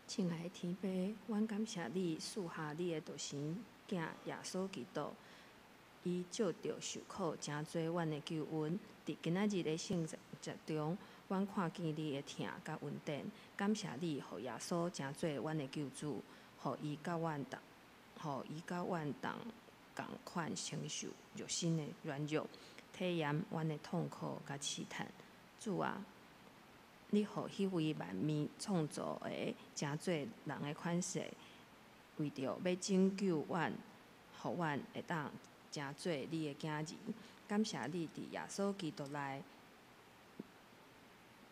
亲爱的天父，阮感谢你赐下你的独生囝耶稣基督，伊照着受苦，诚做阮的救恩。伫今仔日的圣节中，阮看见你的疼甲恩典，感谢你，互耶稣诚做阮的救主，互伊甲阮同共款承受肉身的软弱，体验阮的痛苦甲试探。主啊！你互迄位万物创造的诚做人的款式，为着要拯救阮，互阮会当诚做你的囝儿。感谢你伫耶稣基督内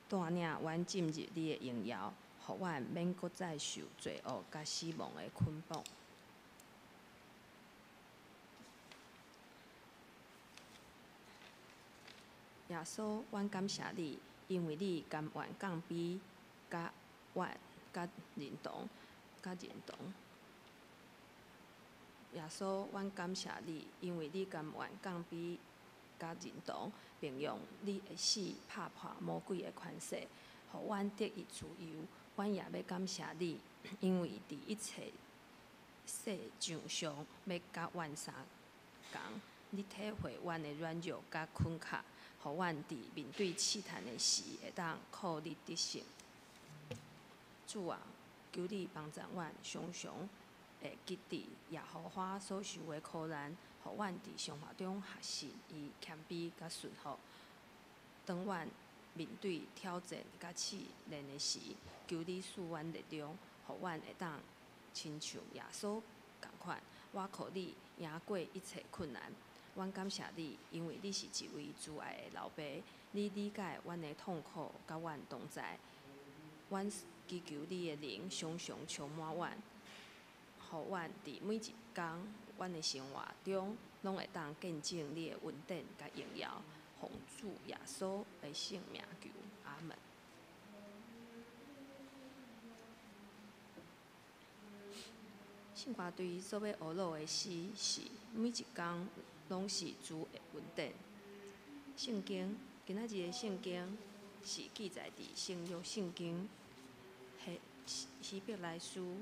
带领阮进入你的荣耀，互阮免搁再受罪恶甲死亡的捆绑。耶稣，阮感谢你，因为你甘愿降卑甲认同。耶稣，阮感谢你，因为你甘愿降卑甲认同，并用你的死拍破魔鬼的权势，互阮得以自由。阮也要感谢你，因为伫一切世上上要甲阮相共，你体会阮的软弱甲困卡，互阮伫面对试探的时会当靠你得胜。主啊，求你帮助阮，常常会记伫耶和华所受的苦难，互阮伫生活中学习伊谦卑甲顺服。当阮面对挑战甲试炼的时，求你赐阮力量，互阮会当亲像耶稣共款，我靠你赢过一切困难。阮感谢你，因为你是一位慈爱的老爸，你理解阮的痛苦，甲阮同在。阮祈求你的灵常常充满阮，互阮伫每一天阮的生活中，拢会当见证你的恩典甲荣耀。奉主耶稣的圣名求，阿门。圣歌对所要学录的诗是每一天拢是主的恩典。圣经今仔日的圣经是记载伫圣约圣经希伯来书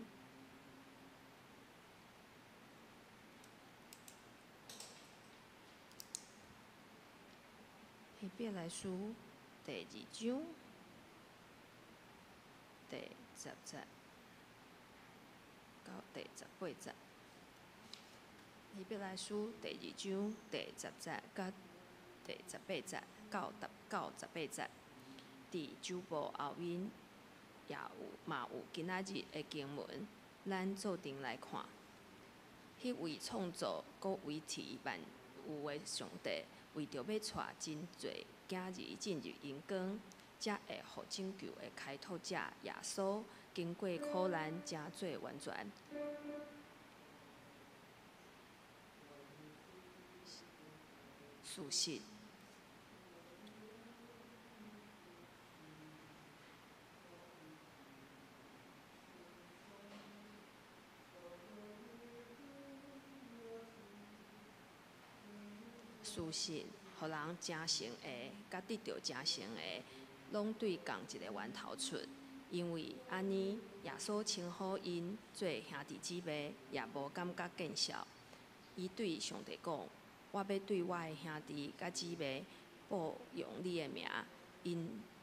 第2章第10节到第18节。希伯来书第2章第10节到第18节到18节。伫周报后面嘛有今仔日的经文，咱做阵来看。迄位创造搁维持万有的上帝，为着要带真侪囝儿进入阴间，才会互拯救的开拓者耶稣，经过苦难，才做完全。事实。事实，互人真成的，甲得到真成的，拢对同一个源头出。因为安尼，耶稣称呼因做兄弟姊妹，也无感觉见笑。伊对上帝讲：“我要对我的兄弟甲姊妹报用你的名，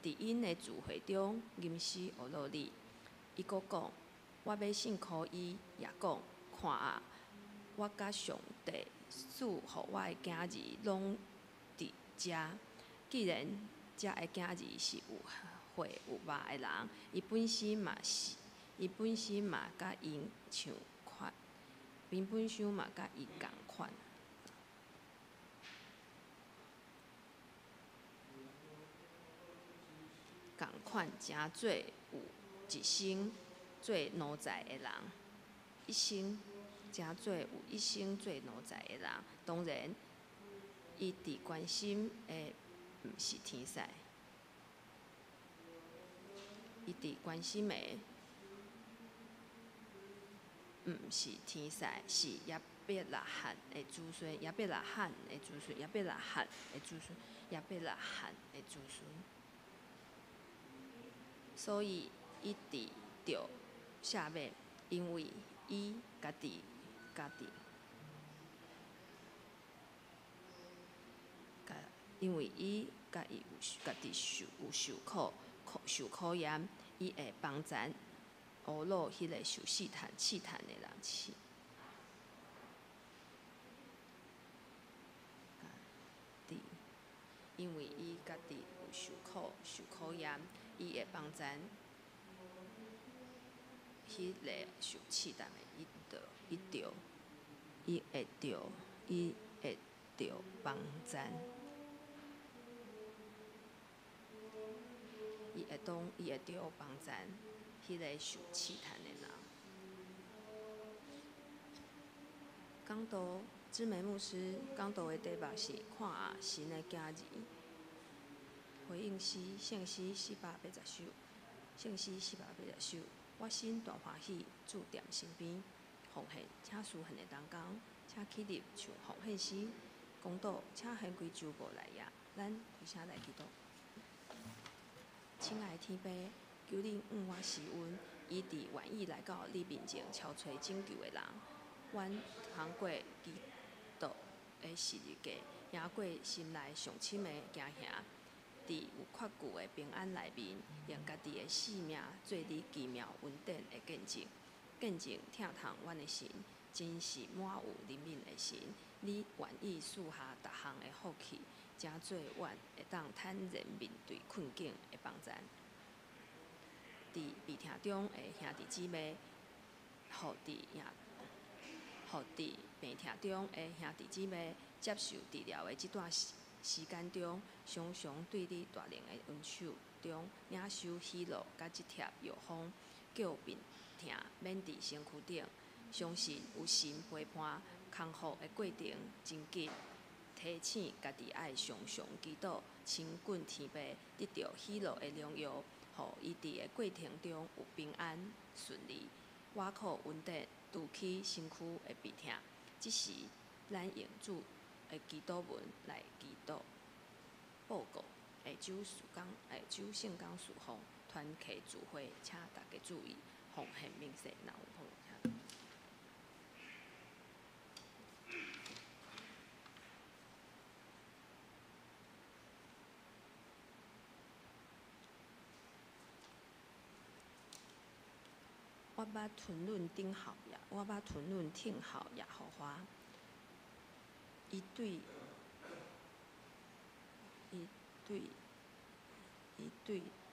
伫因的聚会中吟诗学录你。”伊阁讲：“我要信靠伊，也讲：看啊，我甲上帝赐互我的囝儿拢伫遮。既然遮的囝儿是有血有肉的人，伊本身嘛甲因像款，伊本身嘛甲伊共款。共款诚做有一生做奴才的人，一生诚做有一生做奴才的人。当然，伊伫关心的毋是天使，伊伫关心的毋是天使，是亚伯拉罕的子孙，亚伯拉罕的子孙。所以，伊伫着下面，因为伊家己因为伊家己有受考验，伊会帮咱学落迄个受试探的人试。因为伊家己有受考验，伊会帮咱迄个受试探的伊会着帮咱。伊会着帮咱迄个受试探的人。讲道知美牧师讲道的题目是看神的家儿，回应诗圣诗480首，圣诗480首。我心大欢喜，主踮身边，奉献请施献的同工，请起立唱奉献诗。讲道请献归主无来也，咱开声来祈祷。亲爱的天父，求恁我施恩，以伫愿意来到你面前敲找拯救的人。阮通过基督的十字架，赢过心内上深的惊吓，伫有确据的平安内面，用家己的性命做你奇妙恩典的见证。见证疼痛阮的神，真是满有怜悯的神。你愿意赐下逐项的福气，正做阮会当坦然面对困境的帮咱。伫病痛中的兄弟姊妹，互伫病痛中的兄弟姊妹接受治疗的这段时间中，常常对你大能的恩手中领受喜乐甲一贴药方，叫病痛免伫身躯顶。相信有神陪伴，康复的过程真紧。提醒家己爱常常祈祷，亲近天父，得到喜乐的荣耀，互伊伫的过程中有平安顺利。我靠恩典除去身躯的病痛，即时咱用主的祈祷文来祈祷报告。下周圣工事奉团契聚会，请大家注意，奉献名册若有奉献。我捌吞忍等候耶和华，伊对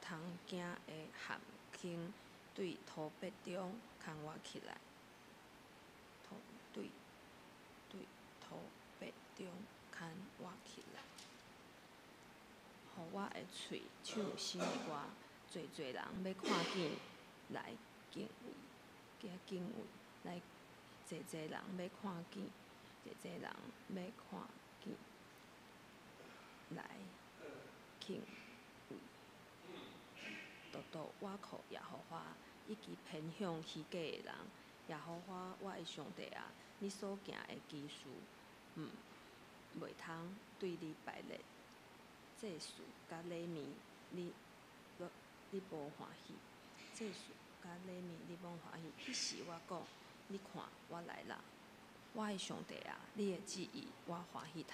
通惊的陷阱，对土壁中牵我起来。对土壁中牵我起来，互我的喙唱新歌，侪人要看见来敬畏，来侪人要看见，人要看见来敬畏。独我靠耶和华，以及偏向虚假的人。耶和华我的上帝啊，你所行的奇事，袂通对你排列。这事甲礼物，你无欢喜。这事甲礼物，你无欢喜。迄时我讲，你看我来啦，我的上帝啊，你的旨意我欢喜听。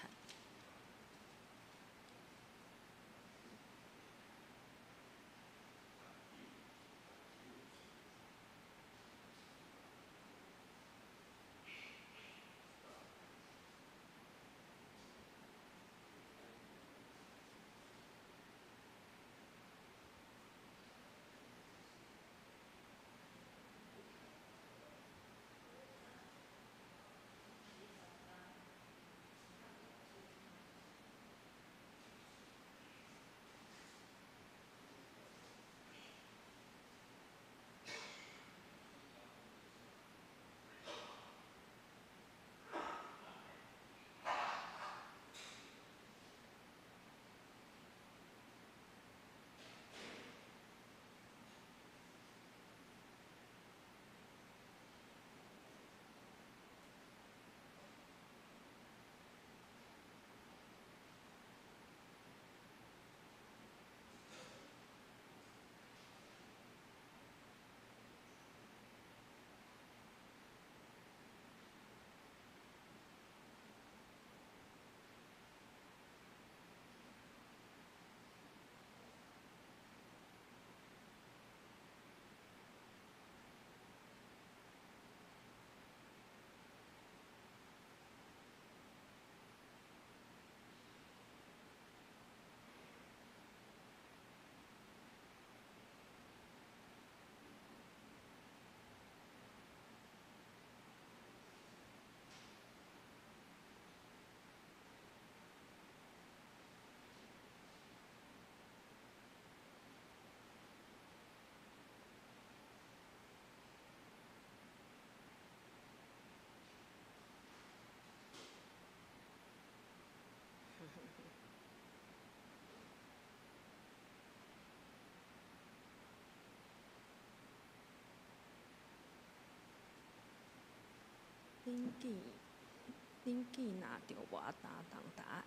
恁见若着我担当大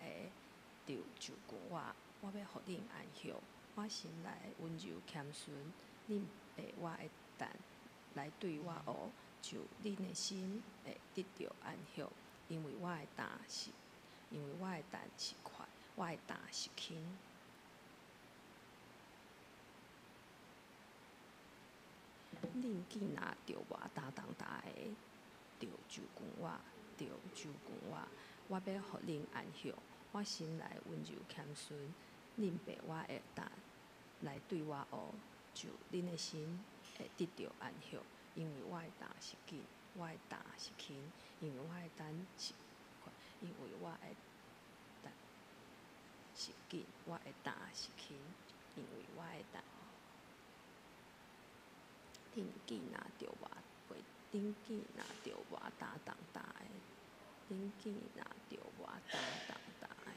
个，就管我要互恁安歇。我心内温柔谦逊，恁会我会等来对我学，就恁的心会得到安歇。因为我的担是快，我的担是轻。恁见若着我担当大个，就管我要互恁安歇。我心内温柔谦逊，恁爸我会等来对我学，就恁的心会得到安歇。因为我的担是紧，我的担是轻，因为我的担是快，因为我的担是紧，我的担是轻，因为我的担。恁见若着我担当大个，恁见若着我担当大个，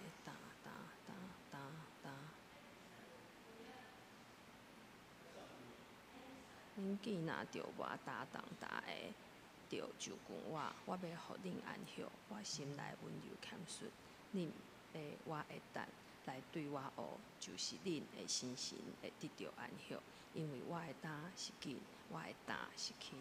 恁见若着我担当大个，就管我要互恁安歇。我心内温柔谦逊，恁会我会等来对我学，就是恁的心会得到安歇。因为我的担是紧，我的担是轻。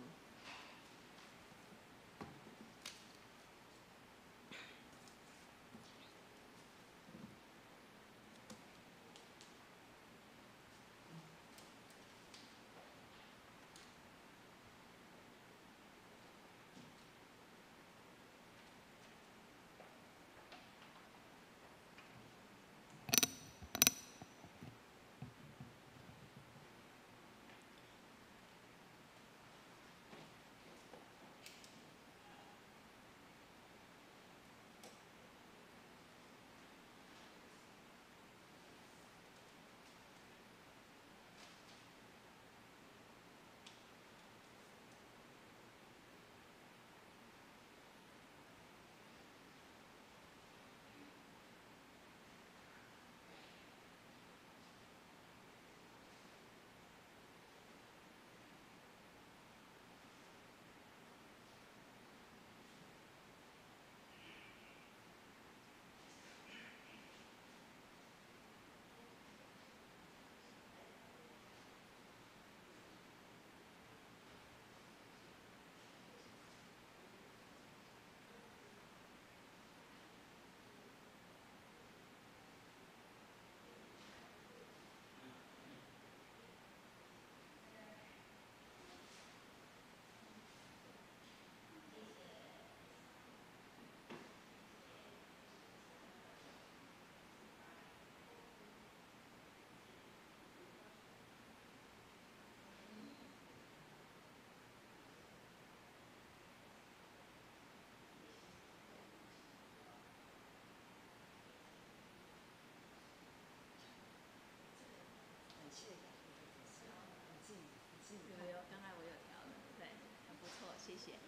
有，刚才我有调了，对，很不错，谢谢。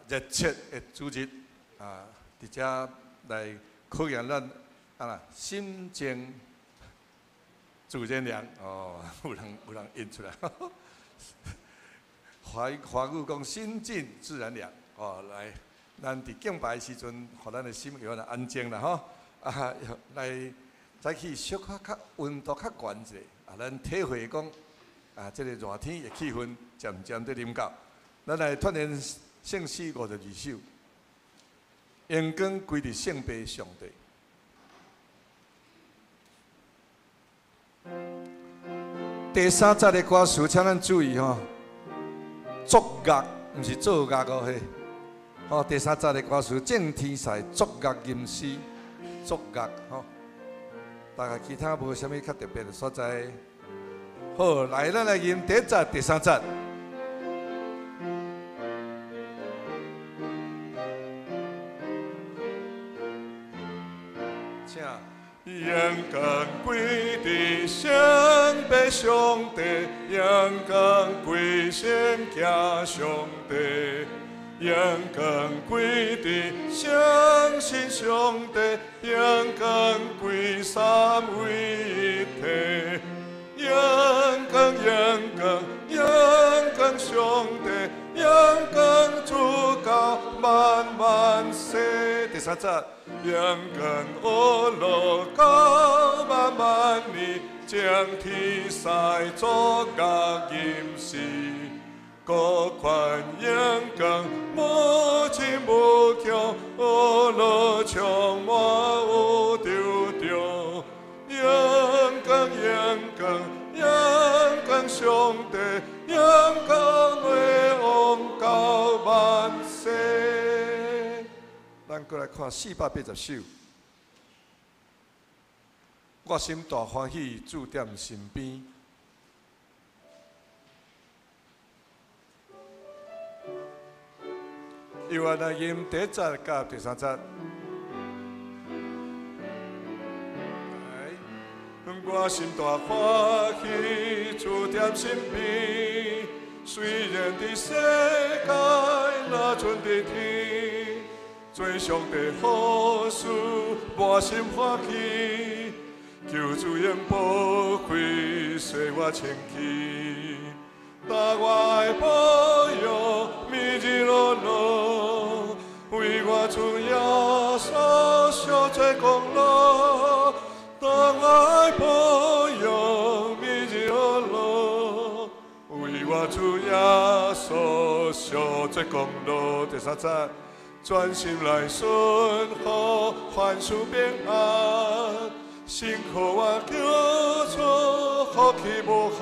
热切的主日伫遮来考验咱心静自然凉哦，有人印出来。华语讲心静自然凉哦，来，咱伫敬拜的时阵，互咱的心有点安静啦吼。来早起小可较温度较悬一下，咱体会讲这个热天的气氛渐渐在啉到。咱来团练圣诗52首，阳光归伫圣父上帝。第3节的歌词，请咱注意吼，作乐毋是作乐哦嘿。好，第3节的歌词，正天赛作乐吟诗，作乐吼。大概其他无啥物较特别的所在。好，来，咱来吟第1节、第3节。请。阳光归伫圣父上帝，阳光归圣家上帝，阳光归伫相信上帝，阳光归三位一体，阳光阳光阳光上帝，阳光主教万万岁。第3节。阳光乌落到万万年，将天赛作乐吟诗，各款阳光无尽无穷，乌落充满有丢丢。阳光阳光阳光上帝，阳光来往到万世。咱过来看480首。我心大欢喜，主在身边。又来吟第1节甲第3节。我心大欢喜，主在身边。虽然伫世界若存伫天。做上帝好事，满心欢喜，求主愿保惠，使我清气。但我的保佑，日日落落，为我主耶稣受罪功劳。但我的保佑，日日落落，为我主耶稣受罪功劳。第3节。专心来顺服，凡事平安，幸福我叫出福气无限，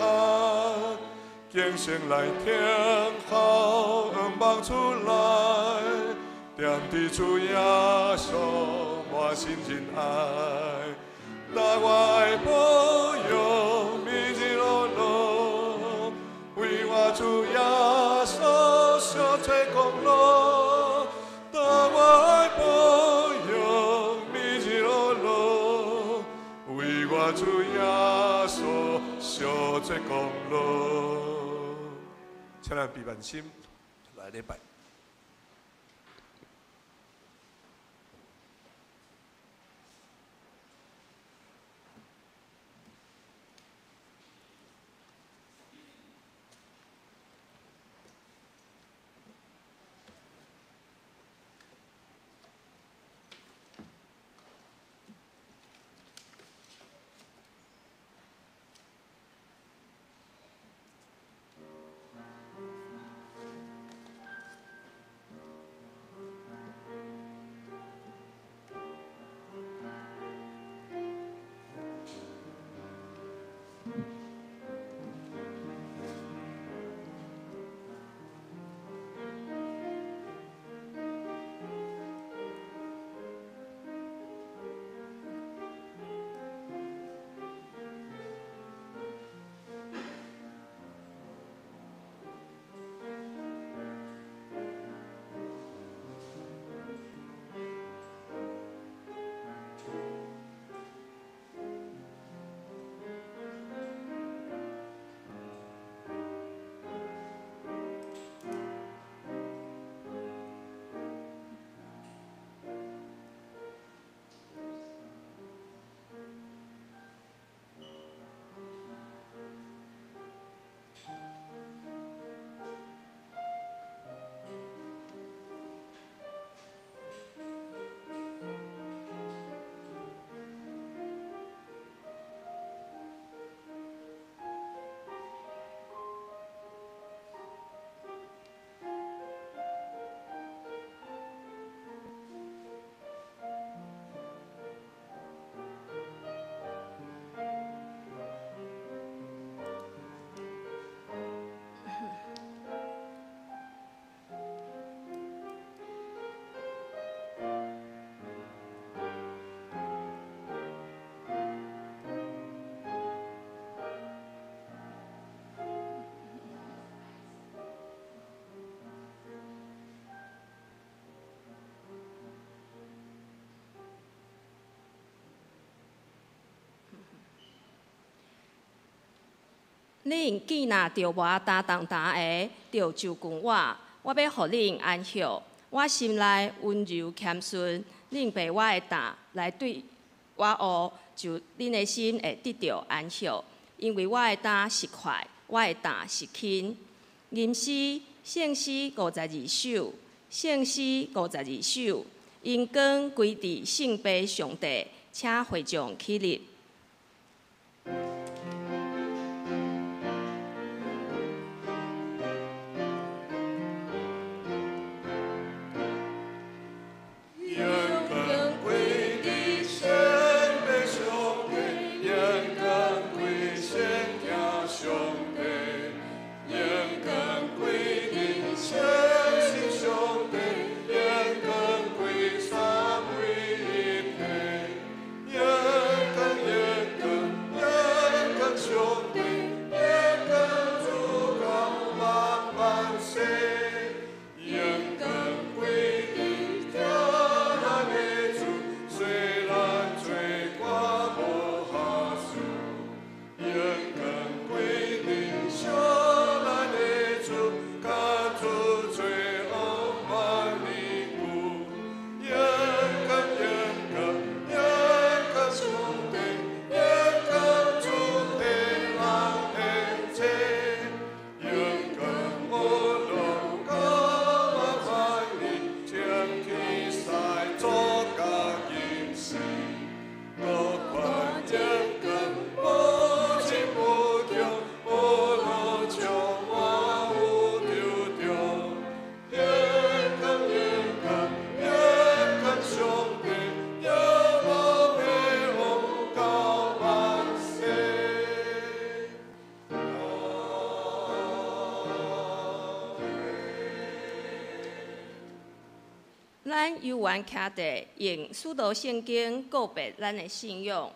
精神来听候，望出来，惦伫主耶稣满心真爱，但我的保佑日日落落，为我主耶稣受罪功劳。我的保佑，日日落落，为我主耶稣受罪功劳。请咱闭眼心来礼拜。恁既若着我担当的，着就近我要互恁安息。我心内温柔谦顺，恁被我的担来对我学，就恁的心会得到安息。因为我的担是快，我的担是轻。吟诗圣诗52首，圣诗52首，因光归伫圣父上帝，请会众起立。咱游玩徛地，用使徒圣经告别咱的信仰。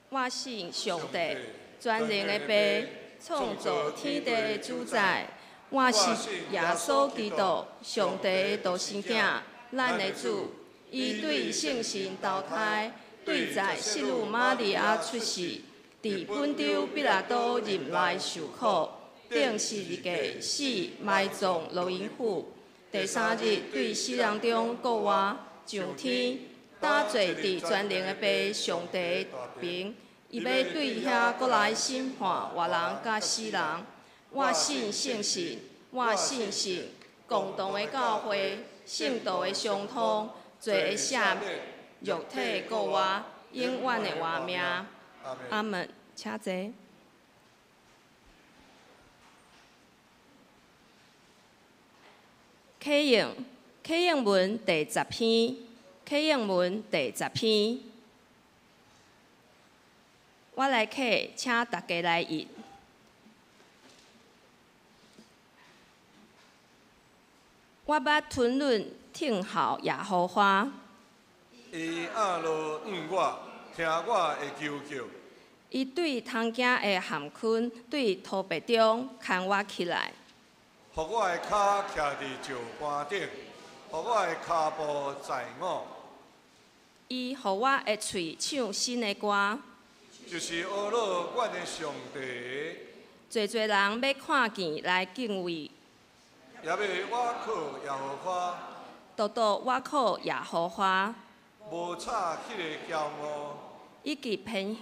我信上帝，全能的爸，创造天地的主宰。我信耶稣基督，上帝的独生囝，咱的主。伊对圣神投胎，对在圣母玛利亚出世，伫本州彼拉多任内受苦，顶十字架死，埋葬罗营府。第3日，对死人中国活上天，打坐伫全能的爸上帝大边，伊要对遐国来审判活人甲死人。我信圣神，我信神，共同的教会，圣道的相通，罪的赦免，肉体的国活，永远的活命。阿门。请坐。启应文第10篇，启应文第10篇。我来启，请大家来译。我捌吞忍听候耶和华。伊压落我，听我的求救。伊对通行的陷困，对土壁中牵我起来。互我的脚徛伫石板顶，互我的骹步在我。伊互我的喙唱新的歌，就是阿罗阮的上帝。侪人要看见来敬畏，也要我靠耶和华，我靠耶和华。无差迄个骄傲，以及偏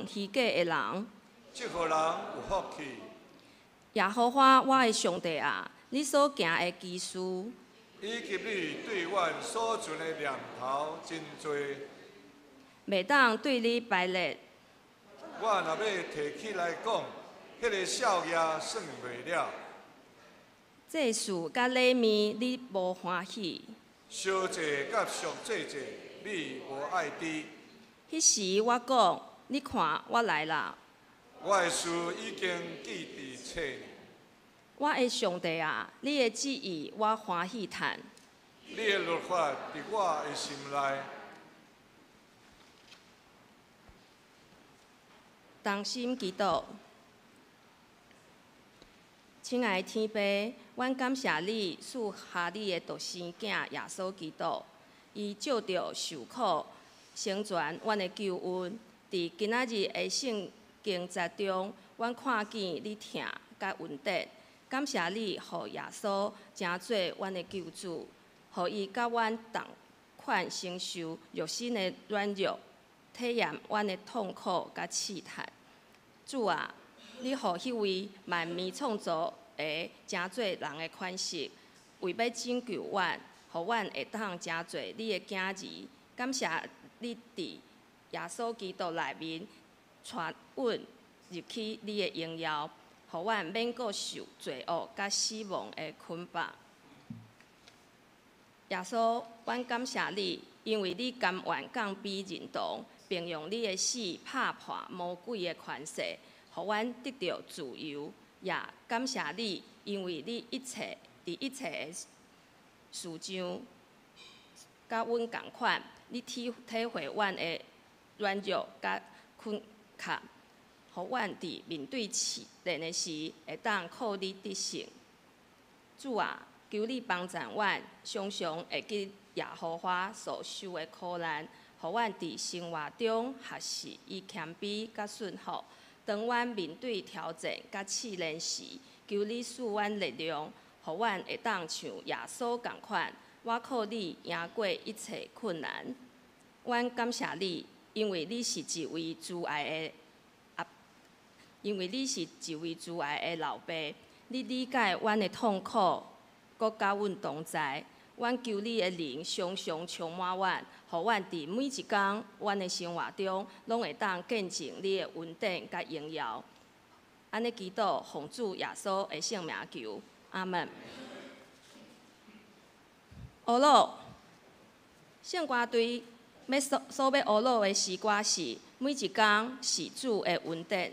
虚假的人，即互人有福气。耶和华我的上帝啊，你所行的奇事，以及你对阮所存的念头真多，袂当对你排列。我若要提起来讲，迄个少爷算袂了。这事甲礼物你无欢喜，小济甲俗济济，你无爱知。迄时我讲，你看我来啦。我的事已经记伫册里。我的上帝啊，你的旨意我欢喜谈。你的律法伫我的心内。同心祈祷。亲爱的天父，阮感谢你赐下你的独生囝耶稣基督，伊照着受苦，成全阮的救恩。伫今仔日的圣经节中，阮看见你疼甲稳定，感谢你，互耶稣成做阮的救主，互伊甲阮同款承受肉身的软弱，体验阮的痛苦甲试探。主啊，你互迄位万面创造的成做人的款式，为要拯救阮，互阮会当成做你的囝儿。感谢你伫耶稣基督内面传阮入去你的荣耀，互阮免阁受罪恶甲死亡的捆绑。耶稣，阮感谢你，因为你甘愿降卑认同，并用你的死拍破魔鬼的权势，互阮得到自由。也感谢你，因为你伫一切的事上，甲阮同款，你体会阮的软弱甲困壳，互阮伫面对试炼的时，会当靠你得胜。主啊，求你帮助阮，常常会记耶和华所受的苦难，互阮伫生活中学习以谦卑甲顺服。当阮面对挑战甲试炼时，求你赐阮力量，互阮会当像耶稣同款，我靠你赢过一切困难。阮感谢你，因为你是一位慈爱的老爸，你理解阮的痛苦，搁甲阮同在。阮求你的灵常常充满阮，互阮伫每一天阮的生活中，拢会当见证你的稳定甲荣耀。安尼祈祷，奉主耶稣的圣名求，阿门。乌鲁，圣歌队所要乌鲁的诗歌是每一天是主的稳定。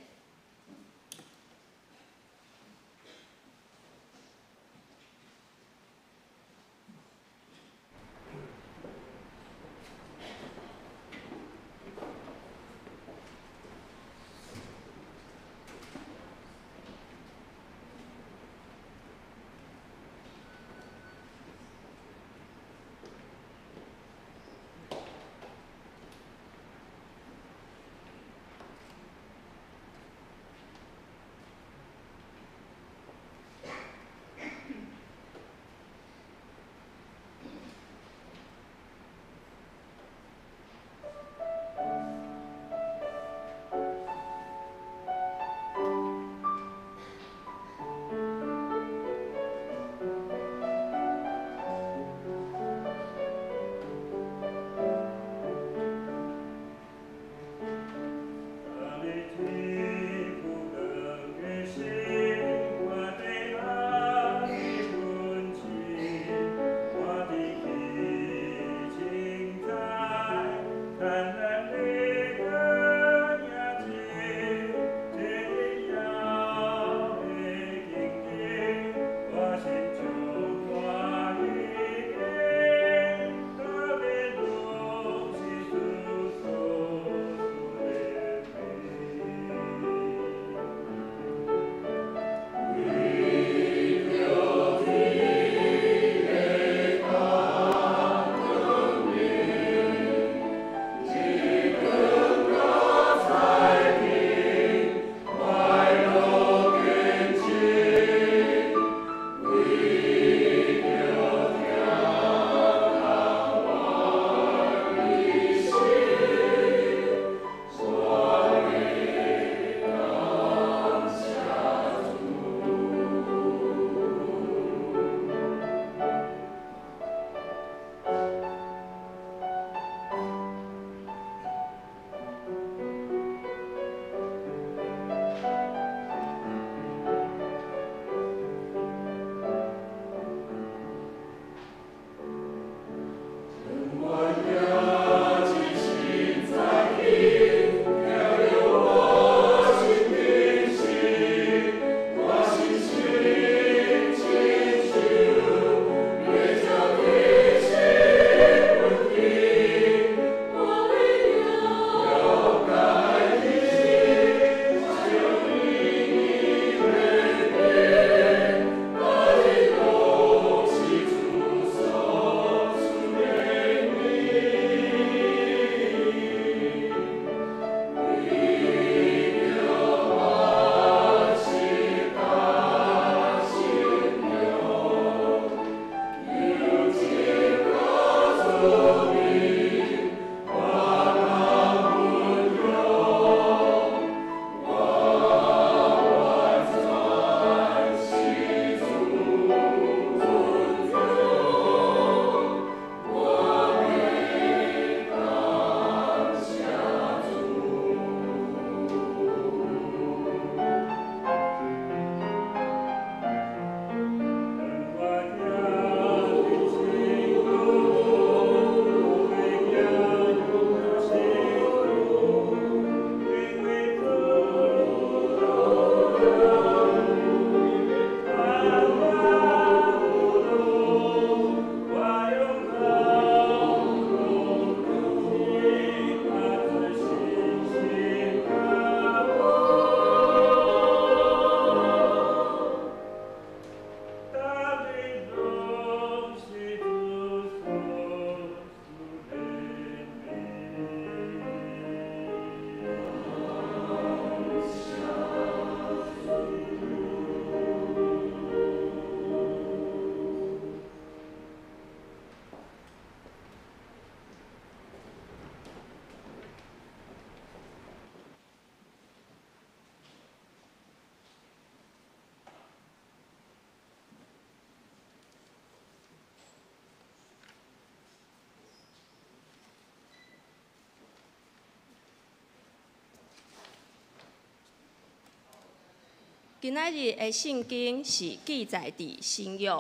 今仔日的圣经是记载伫新约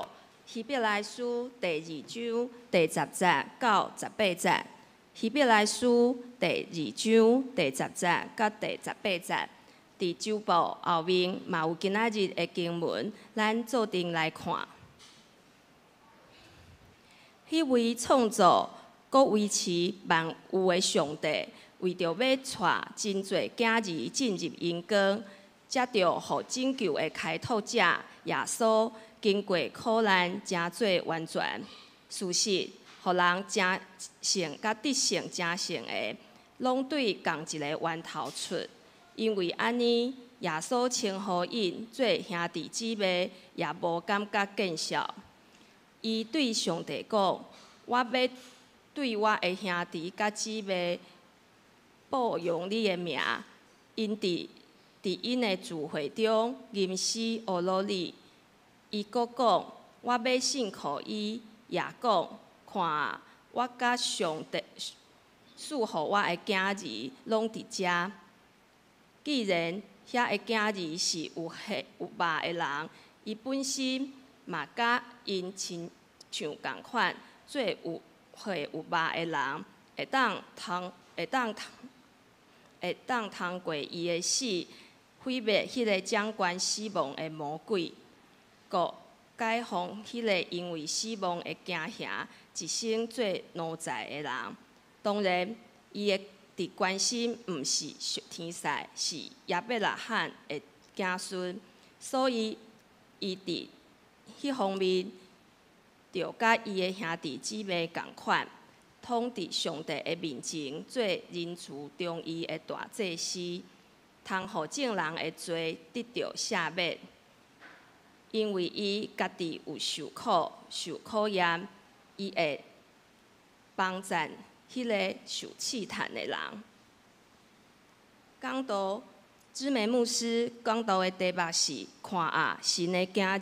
希伯来书第2章第10节到18节。希伯来书第2章第10节到第18节。伫周报后面嘛有今仔日的经文，咱做阵来看。迄位创造、搁维持万有的上帝，为着要带真侪囝儿进入阴间，才着互拯救的开拓者耶稣，经过苦难，真做完全。事实，互人真胜甲得胜真胜的，拢对同一个源头出。因为安尼，耶稣称呼因做兄弟姊妹，也无感觉见笑。伊对上帝讲：“我要对我的兄弟甲姊妹报用你的名，因伫因的聚会中吟诗学努力。”伊阁讲：“我要信靠伊，也讲：看啊，我甲上帝赐予我的囝儿拢伫遮。既然遐个囝儿是有血有肉的人，伊本身嘛甲因亲像共款，做有血有肉的人，会当通过伊的死，毁灭迄个掌管死亡的魔鬼，搁解放迄个因为死亡的惊吓，一生做奴才的人。当然，伊的伫关心毋是天使，是亚伯拉罕的子孙，所以伊伫迄方面，就甲伊的兄弟姊妹共款，统伫上帝的面前做仁慈忠义的大祭司，通互众人的罪得到赦免，因为伊家己有受苦、受考验，伊会帮赞迄个受试探的人。讲道，芝梅牧师讲道的题目是“看啊，神的囝儿”。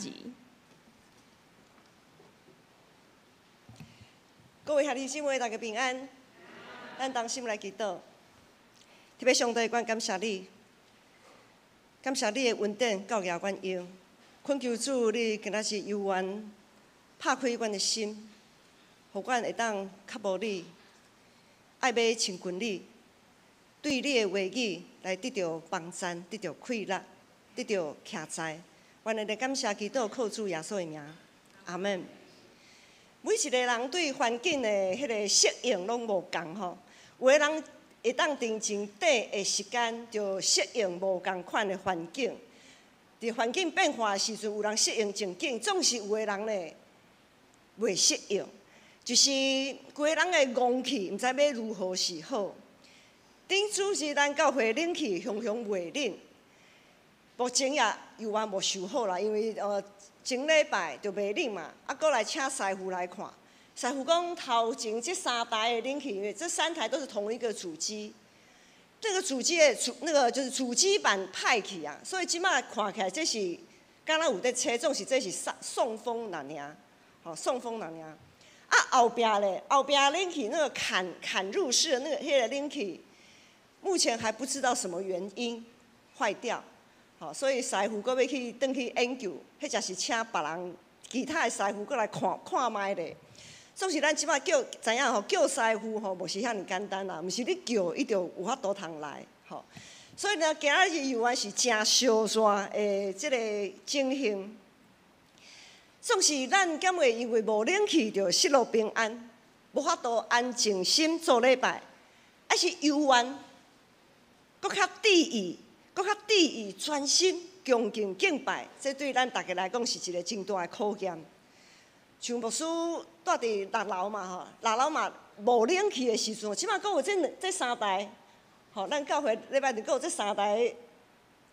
各位兄弟姊妹，大家平安。咱同心来祈祷，特别上帝，阮感谢你，感谢你的恩典教业阮用，恳求主，你今仔日由阮拍开阮的心，互阮会当较无你，爱要亲近你，对你的话语来得到帮赞，得到快乐，得到徛在。阮会来感谢祈祷，靠主耶稣的名，阿门。每一个人对环境的迄个适应拢无共吼，有的人会当定真短的时间就适应无共款的环境。伫环境变化的时阵，有人适应真紧，总是有的人呢袂适应，就是规个人的阳气毋知要如何是好。顶主是咱教会冷气常常袂冷，目前也犹原无收好啦，因为前礼拜就袂冷嘛，过来请师傅来看。师傅讲头前这3台的冷气，因为这3台都是同一个主机，这个主机的就是主机板歹去啊，所以即摆看起来这是敢若有在吹，总是这是送风那尔，好送风那尔。后壁咧，后壁冷气那个砍入式的迄个冷气，目前还不知道什么原因坏掉。好，所以师傅阁要去转去研究，迄才是请别人其他的师傅过来看卖咧。总是咱即摆知影吼，叫师傅吼，无是遐尔简单啦，毋是你叫伊就有法度通来吼。所以呢，今仔日犹原是真小山的即个情形。总是咱敢会因为无冷气就失落平安，无法度安静心做礼拜，还是犹原搁较注意。搁较注意、专心、恭敬敬拜，这对咱大家来讲是一个真大的考验。像牧师住伫6楼嘛吼，6楼嘛无冷气的时阵，即摆搁有这3台，吼，咱教会礼拜日搁有这3台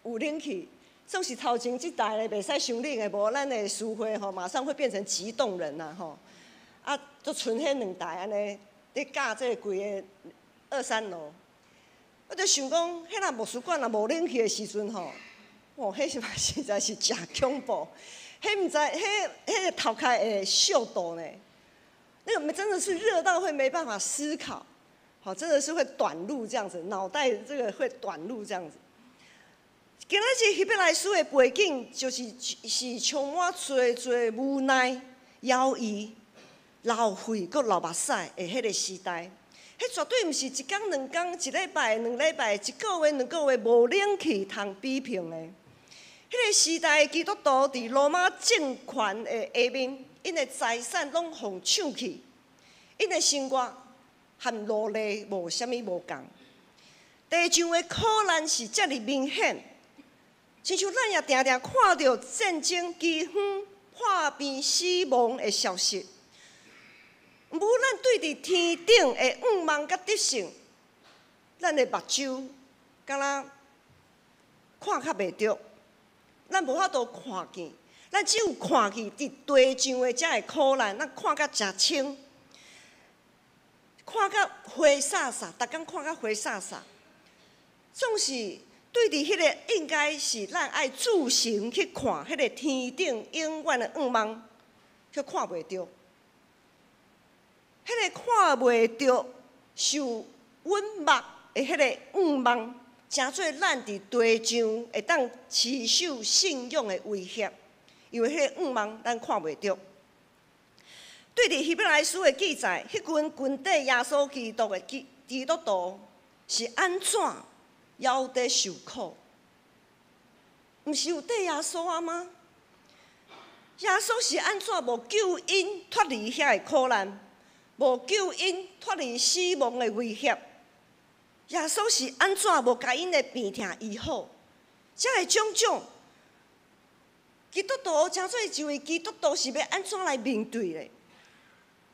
有冷气，总是头前这台咧袂使伤冷的，无咱的师会吼马上会变成激动人呐吼。就剩迄2台安尼，咧架这规个2、3楼。我就想讲，迄若牧师馆若无冷气的时阵吼，哇，迄嘛实在是真恐怖。迄毋知，迄个头壳会秀抖呢，那个真的是热到会没办法思考，好，真的是会短路这样子，脑袋这个会短路这样子。今仔日希伯来书的背景，就是充满侪无奈、犹豫、流血、佮流目屎的迄个时代。迄绝对毋是一天两天、一礼拜两礼拜、一个月两个月无冷气通比拼的。迄个时代，基督徒伫罗马政权的下面，因的财产拢互抢去，因的生活和奴隶无啥物无共。地上的苦难是遮尔明显，亲像咱也常常看到战争、饥荒、破病、死亡的消息。毋过，咱对伫天顶的愿望甲得胜，咱的目睭敢若看较袂着，咱无法度看见，咱只有看见伫地上的遮个苦难，咱看甲诚清，看甲花洒洒，逐工看甲花洒洒，总是对伫迄个应该是咱爱自行去看迄个天顶永远的愿望，却看袂着。迄个看袂着、受稳目的迄个愿望，诚做咱伫地上会当持守信仰的威胁，因为迄个愿望咱看袂着。对伫希伯来书的记载，迄群军队耶稣基督的基督徒是安怎还在受苦？毋是有缀耶稣啊吗？耶稣是安怎无救因脱离遐个苦难？无救因脱离死亡的威胁，耶稣是安怎无甲因的病痛医好？这个种种，基督徒诚做一位基督徒是要安怎来面对的？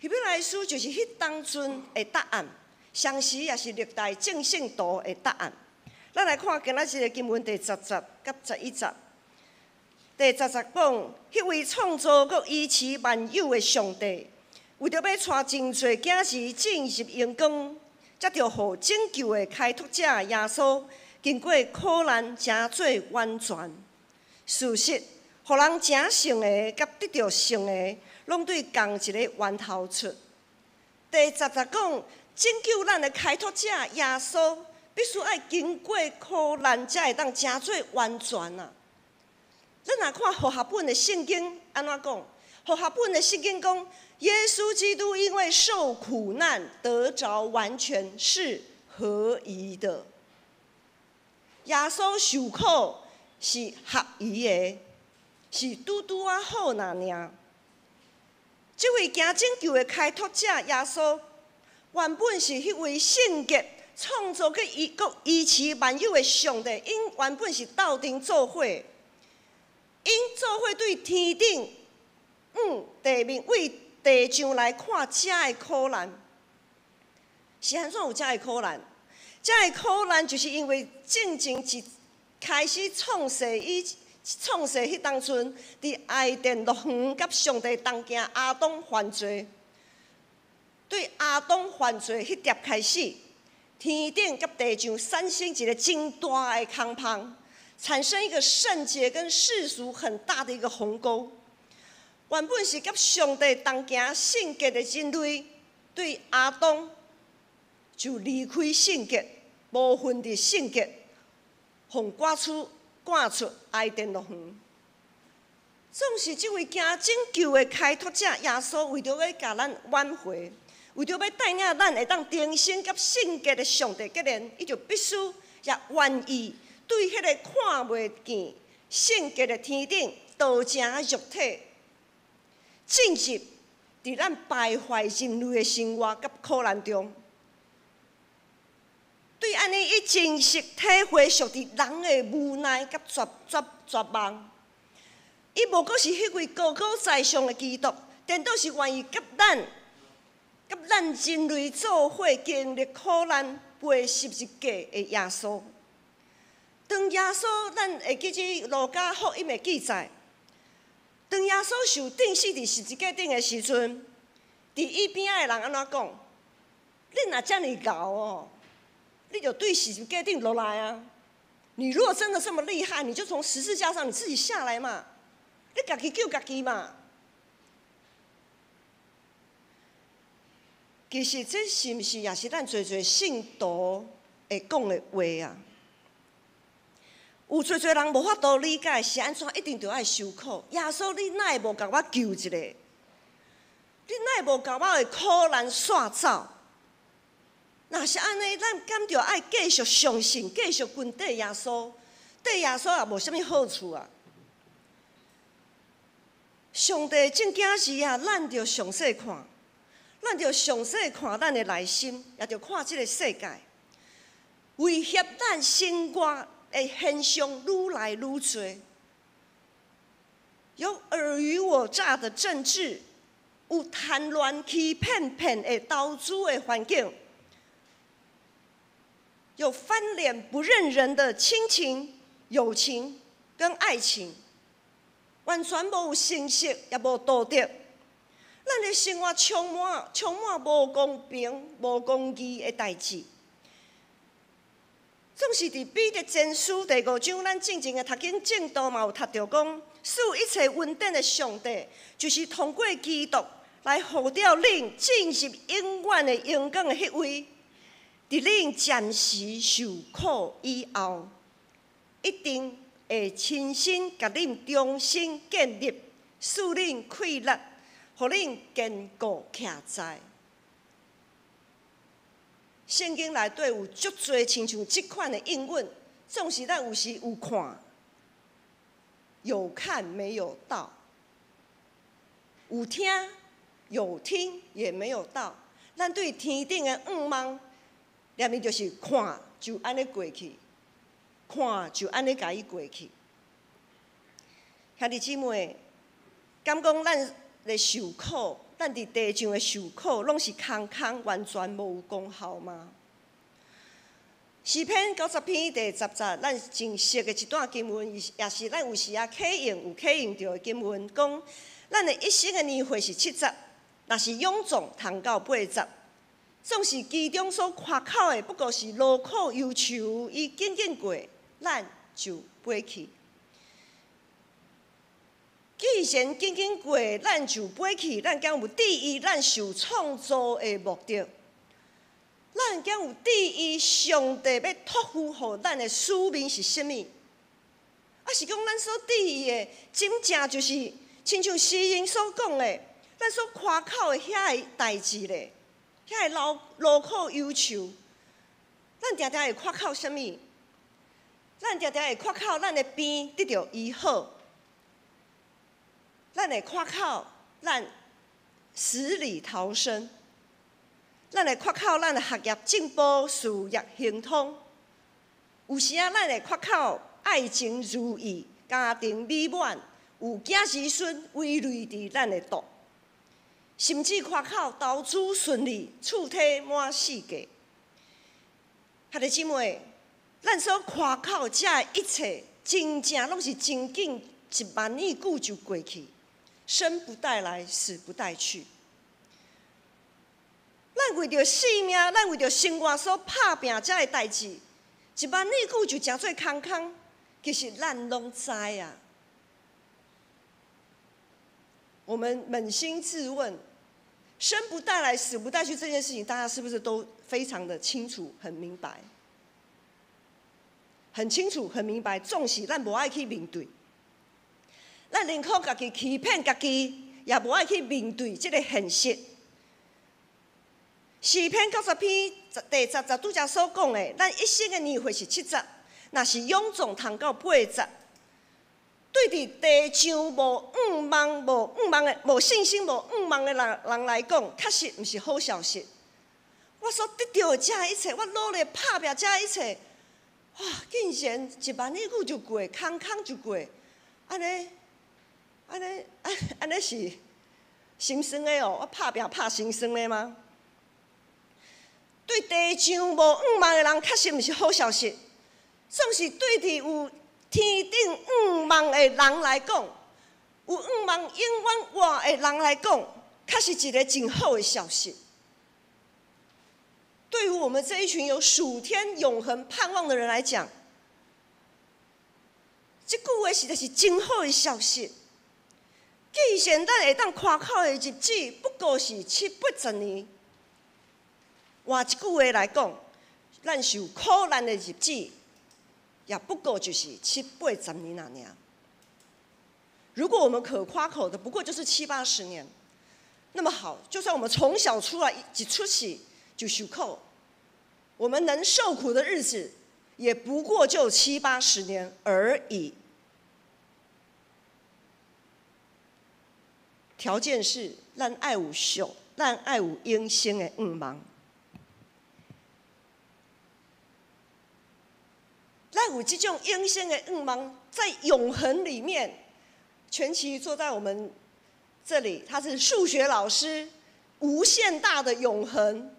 希伯来书就是迄当阵的答案，详时也是历代正圣徒的答案。咱来看今仔日的经文第10节甲11节。第10节讲，迄位创造佮维持万有的上帝。为着要带真侪囝儿进入阳光，才着互拯救的开拓者耶稣经过苦难，诚做完全。事实，互人诚胜的，甲得着胜的，拢对同一个源头出。第10节讲，拯救咱的开拓者耶稣，必须爱经过苦难，才会当诚做完全啊！咱若看和合本的圣经安怎讲？和合本的圣经讲。耶稣基督因为受苦难得着完全是合宜的。耶稣受苦是合宜的，是拄拄啊好那尔。这位行拯救的开拓者耶稣，原本是迄位圣洁、创造佮维持万有的上帝，因原本是斗阵做伙，因做伙对天顶、地面为。地上来看遮的苦难，是安怎有遮的苦难？遮的苦难就是因为正一开始创世迄当阵，伫爱甸乐园甲上帝同行，亚当犯罪，对亚当犯罪迄碟开始，天顶甲地上产生一个真大的空隙，产生一个圣洁跟世俗很大的一个鸿沟。原本是甲上帝同行圣洁的人类，对亚当就离开圣洁，无分的圣洁，互赶出爱甸乐园。总是这位行拯救的开拓者耶稣，为着要甲咱挽回，为着要带领咱会当重生甲圣洁的上帝结连，伊就必须也愿意对迄个看袂见圣洁的天顶道成肉体。进入伫咱败坏人类的生活甲苦难中，对安尼伊真实体会属伫人的无奈甲绝望。伊无过是迄位高高在上的基督，颠倒是愿意甲咱人类做伙经历苦难、背十字架的耶稣。当耶稣，咱会记起路加福音的记载。当耶稣受钉死伫十字架顶的时阵，伫伊边仔的人安怎讲？你若遮尔高哦，你就对十字架顶落来啊！你如果真的这么厉害，你就从十字架上你自己下来嘛，你家己救家己嘛。其实这是毋是也是咱侪圣徒会讲的话啊？有侪人无法度理解是安怎一定着爱受苦。耶稣，你哪会无甲我救一个？你哪会无甲我的苦难煞走？若是安尼，咱敢着爱继续相信，继续跟对耶稣，对耶稣也无啥物好处啊！上帝正经是啊，咱着详细看，咱着详细看咱的内心，也着看即个世界，威胁咱生活的现象愈来愈多，有尔虞我诈的政治，有贪婪欺骗的投资的环境。有翻脸不认人的亲情、友情跟爱情，完全无有诚实，也无道德。咱的生活充满无公平、无公义的代志。总是伫彼得前书第5章，咱正经的读经正道嘛有读到讲，使一切稳定的上帝，就是通过基督来护着恁进入永远的永光的迄位。伫恁暂时受苦以后，一定会亲身甲恁重新建立，使恁快乐，互恁坚固徛在。圣经内底有足多亲像即款的应允，总是咱有时有看，有看没有到；有听，有听也没有到。咱对天顶的仰望。念伊就是看，就安尼过去；看，就安尼甲伊过去。兄弟姊妹，敢讲咱咧受苦，咱伫地上的受苦，拢是空空，完全无有功效吗？诗篇90篇第10节，咱真熟的一段经文，也是咱有时啊启用着的经文，讲咱的一生的年岁是70，若是臃肿，通到80。总是其中所夸口的，不过是劳苦忧愁，伊紧过，咱就飞去。既然紧过，咱就飞去，咱敢有第一咱受创造的目的？咱敢有第一上帝要托付予咱的使命是甚物？啊，是讲咱所第一的，真正就是亲像诗人所讲的，咱所夸口的遐个代志咧。遐个劳苦忧愁，咱常常会夸口什物？咱常常会夸口咱的病得到医好，咱会夸口咱死里逃生，咱会夸口咱的学业进步、事业亨通。有时啊，咱会夸口爱情如意、家庭美满，有囝儿孙围绕伫咱的肚。甚至夸口投资顺利，厝体满世界。兄弟姊妹，咱所夸口这一切，真正拢是真紧，1万年久就过去，生不带来，死不带去。咱为着性命，咱为着生活所拍拼这个代志，1万年久就诚做空空，其实咱拢知啊。我们扪心自问，生不带来，死不带去这件事情，大家是不是都非常的清楚、很明白？很清楚、很明白。总是咱无爱去面对，咱宁可家己欺骗家己，也无爱去面对这个现实。诗篇90篇第10节拄则所讲的，咱一生的年岁是70，若是臃肿通到80。对伫地上无仰望的、无信心、无仰望的人来讲，确实毋是好消息。我所得到的这一切，我努力拍拼这一切，哇！竟然1万年久就过，空空就过，安尼是心酸的哦。我拍拼拍心酸的吗？对地上无仰望的人，确实毋是好消息。总是对伫有天顶仰望的人来讲，有仰望永远活的人来讲，确实一个真好的消息。对于我们这一群有属天永恒盼望的人来讲，这句话实在是真好的消息。既然咱会当夸口的日子不过是780年，换一句话来讲，咱受苦难的日子也不过就是7、8、10年而已。如果我们可夸口的不过就是7、80年，那么好，就算我们从小出来一出世就受苦，我们能受苦的日子也不过就7、80年而已。条件是咱爱有俗，咱爱有永生的愿望。咱有这种永生的愿望，在永恒里面。全琪坐在我们这里，他是数学老师，无限大的永恒。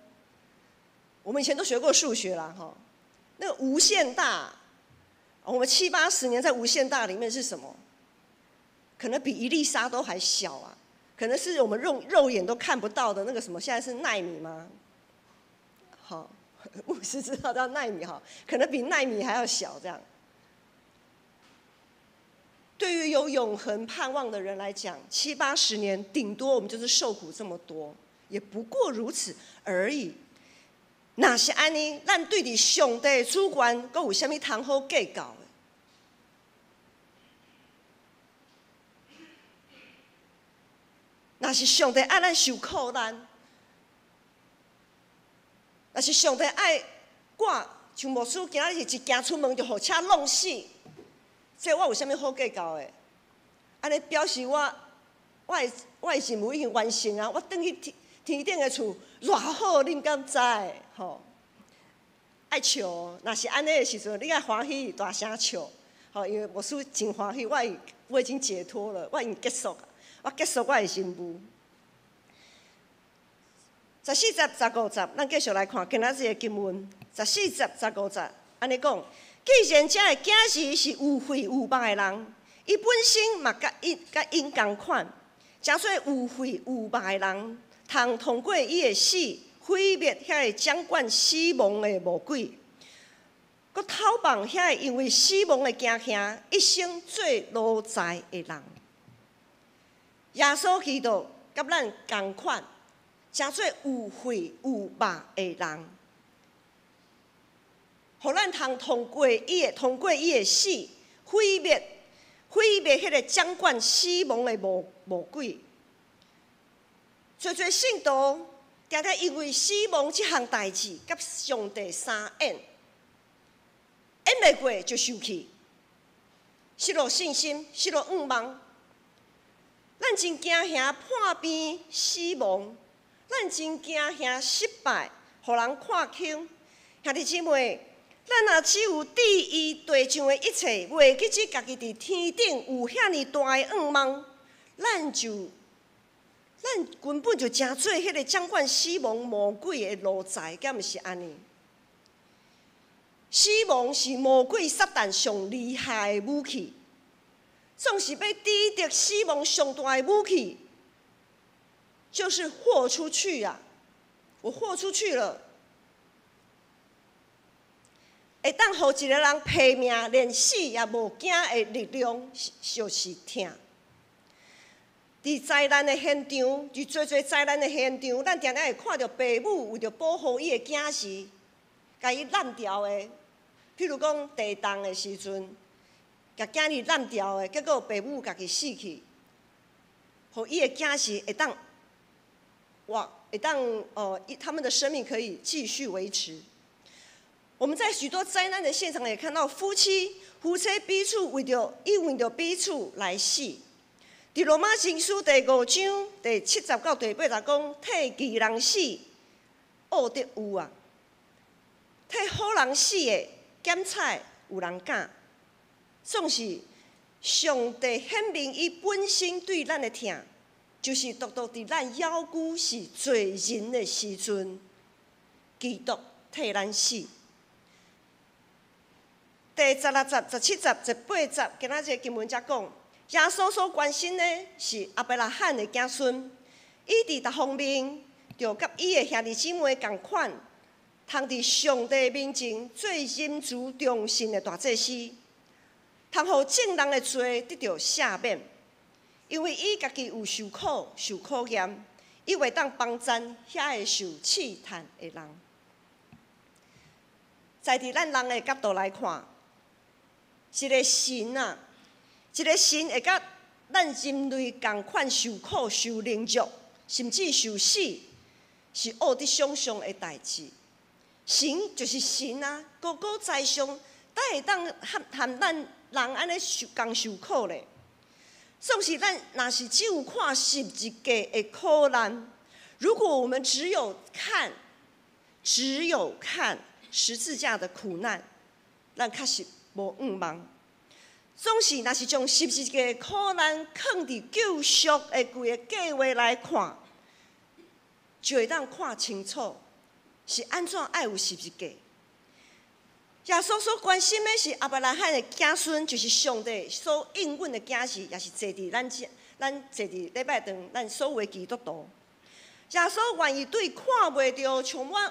我们以前都学过数学啦，哈，那个无限大，我们7、80年在无限大里面是什么？可能比1粒沙都还小啊，可能是我们肉眼都看不到的那个什么，现在是奈米吗？好，牧师知道叫奈米哈，可能比奈米还要小这样。对于有永恒盼望的人来讲，7、80年顶多我们就是受苦这么多，也不过如此而已。那是安尼，咱对伫上帝的主权，阁有啥物通好计较的？那是上帝爱咱受苦难，那是上帝爱我，像牧师今仔日一行出门就互车弄死。这我有啥物好计较的？安尼表示我的任务已经完成啊！我转去天顶的厝，偌好，恁敢知？吼，爱笑，若是安尼的时阵，你爱欢喜，大声笑。吼，因为牧师真欢喜，我已经解脱了，我已经结束了，我结束我的任务。14节、15节，咱继续来看今仔日的经文。14节、15节，安尼讲。既然这个囝儿是有血有肉的人，伊本身嘛甲因同款，诚说有血有肉的人，通通过伊的死，毁灭遐个掌管死亡的魔鬼，佮讨棒遐个因为死亡的惊吓，一生做奴才的人。耶稣基督甲咱同款，诚做有血有肉的人。互咱通过伊的死，毁灭迄个掌管死亡的魔鬼。做信徒，常常因为死亡这项代志，甲上帝相演，演袂过就受气，失落信心，失落愿望。咱真惊吓破病死亡，咱真惊吓失败，互人看轻。兄弟姊妹。咱若只有第一地上的一切，袂记只家己伫天顶有遐尼大的愿望，咱根本就诚做迄个掌管死亡魔鬼的奴才，敢毋是安尼？死亡是魔鬼撒旦上厉害的武器，总是要抵得死亡上大的武器，就是豁出去啊！我豁出去了。会当互一个人拼命，连死也无惊的力量，就是疼。伫灾难的现场，伫做灾难的现场，咱常常会看到父母为着保护伊的囝儿，甲伊烂掉的。譬如讲地震的时阵，甲囝儿烂掉的，结果父母家己死去，互伊的囝儿他们的生命可以继续维持。我们在许多灾难的现场也看到夫妻彼此为着彼此来死。伫罗马前书第5章第70到第80讲，替义人死，恶得有啊；替好人死的，检采有人敢。总是上帝显明伊本身对咱的疼，就是独伫咱夭骨是罪人的时阵，基督替咱死。第16节、17节、18节，今仔日经文才讲，耶稣所关心的是亚伯拉罕的子孙，伊伫逐方面就甲伊的兄弟姊妹同款，通伫上帝面前做仁慈忠信的大祭司，通互正人的罪得到赦免，因为伊家己有受苦验，伊会当帮赞遐个受试探的人。在伫咱人的角度来看，一个神啊，一个神会甲咱人类共款受苦、受凌辱，甚至受死，是恶得想象的代志。神就是神啊，高高在上，才会当含咱人安尼受苦咧。总是咱若是只有看十字架的苦难，如果我们只有看十字架的苦难，咱确实无盼望。总是若是将十字架的苦难放伫救赎的规个计划来看，就会当看清楚是安怎爱有十字架。耶稣所关心的是亚伯拉罕的子孙，就是上帝所应允的子嗣，也是坐伫咱坐伫礼拜堂咱所有的基督徒。耶稣愿意对看袂到充满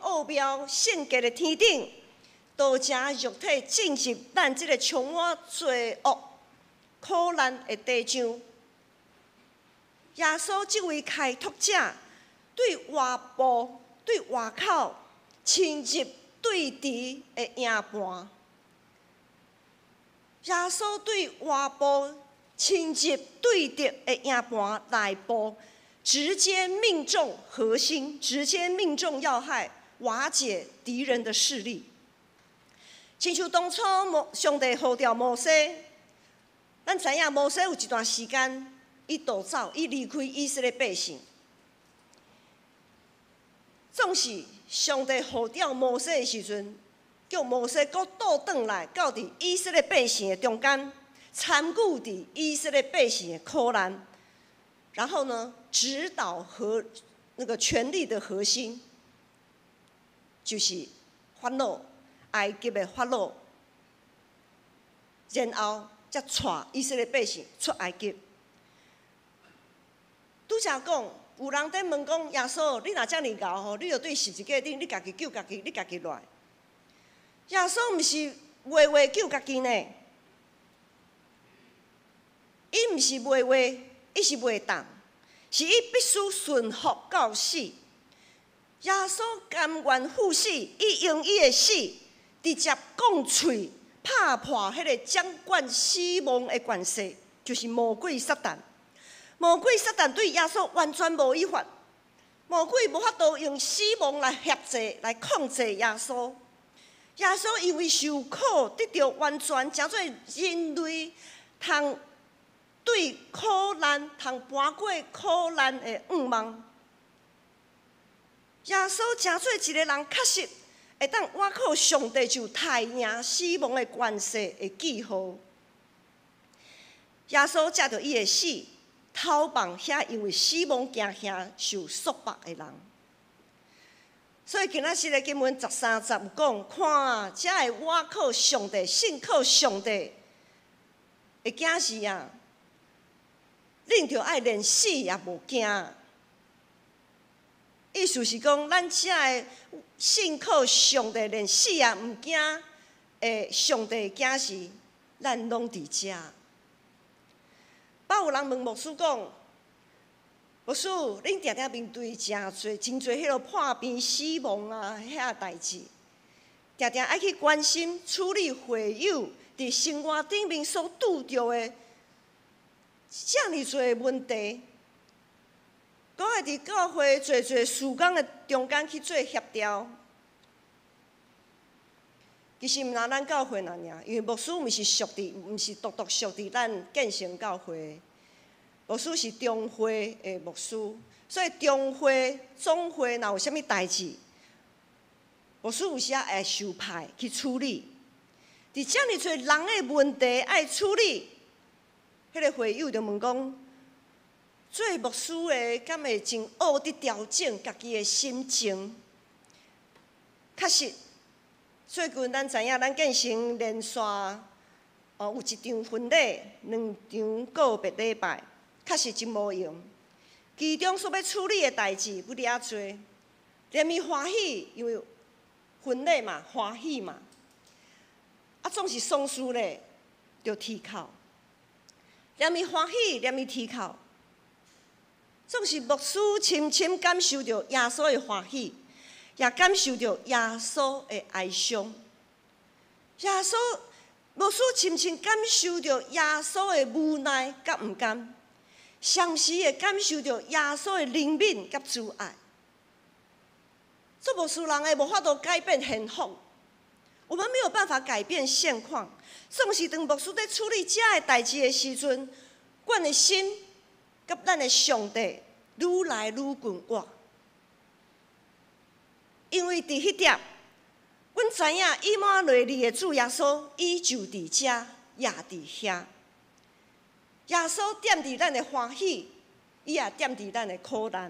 奥妙圣洁的天顶，道成肉体进入咱这个充满罪恶、苦难的地上。耶稣这位开拓者，对外部、对外口亲入对峙的营盘。耶稣对外部亲入对敌的营盘内部，直接命中核心，直接命中要害，瓦解敌人的势力。亲像当初上帝呼召摩西，咱知影摩西有一段时间，伊逃走，伊离开以色列百姓。总是上帝呼召摩西的时阵，叫摩西搁倒转来，到伫以色列百姓的中间，参与伫以色列百姓的苦难，然后呢，指导和那个权力的核心，就是法老，埃及的法老，然后才带以色列百姓出埃及。拄则讲。有人在问讲：“耶稣，你若遮尔牛吼，你就对十字架顶，你家己救家己，你家己来。”耶稣毋是话话救家己呢，伊毋是话话，伊是话当，是伊必须顺服到死。耶稣甘愿赴死，伊用伊的死直接讲喙拍破迄个掌管死亡的权势，就是魔鬼撒旦。魔鬼撒旦对耶稣完全无依法，魔鬼无法度用死亡来辖制、来控制耶稣。耶稣因为受苦，得到完全，诚做人类通对苦难、通搬过苦难的盼望。耶稣诚做一个人，确实会当倚靠上帝就太赢死亡的权势的记号。耶稣借着伊的死。逃亡遐因为死亡惊吓受束缚的人，所以今仔日的经文13节有讲，看遮会倚靠上帝、信靠上帝的囝是啊，恁着爱连死也无惊。意思是讲，咱遮会信靠上帝，连死也毋惊的上帝的囝是，咱拢伫遮。捌有人问牧师讲：“牧师，恁常常面对真侪迄落破病、死亡啊，遐代志，常常爱去关心、处理会友伫生活顶面所拄着的遮尔侪问题，搁爱伫教会侪事工的中间去做协调。其实毋单咱教会那尔，因为牧师毋是属伫，毋是独属伫咱建成教会。牧师是中会的牧师，所以中会、总会若有啥物代志，牧师有时啊会受派去处理。伫遮尔侪人的问题爱处理，迄个会友就问讲：做牧师的，敢会真学得调整家己的心情？确实。最近咱知影，咱建成连续有一场婚礼，2场告别礼拜，确实真无用。其中所要处理的代志不遐多，连伊欢喜，因为婚礼嘛，欢喜嘛，总是丧事咧，就啼哭。连伊欢喜，连伊啼哭，总是牧师深深感受到耶稣的欢喜。也感受到耶稣的哀伤。耶稣牧师深深感受到耶稣的无奈甲毋甘，详细的感受到耶稣的怜悯甲慈爱。做牧师人的无法度改变现况，我们没有办法改变现况。总是当牧师在处理这的代志的时阵，阮的心甲咱的上帝愈来愈近我。因为伫迄点，阮知影以马内利的主耶稣，伊就伫遮，也伫遐。耶稣踮伫咱的欢喜，伊也踮伫咱的苦难。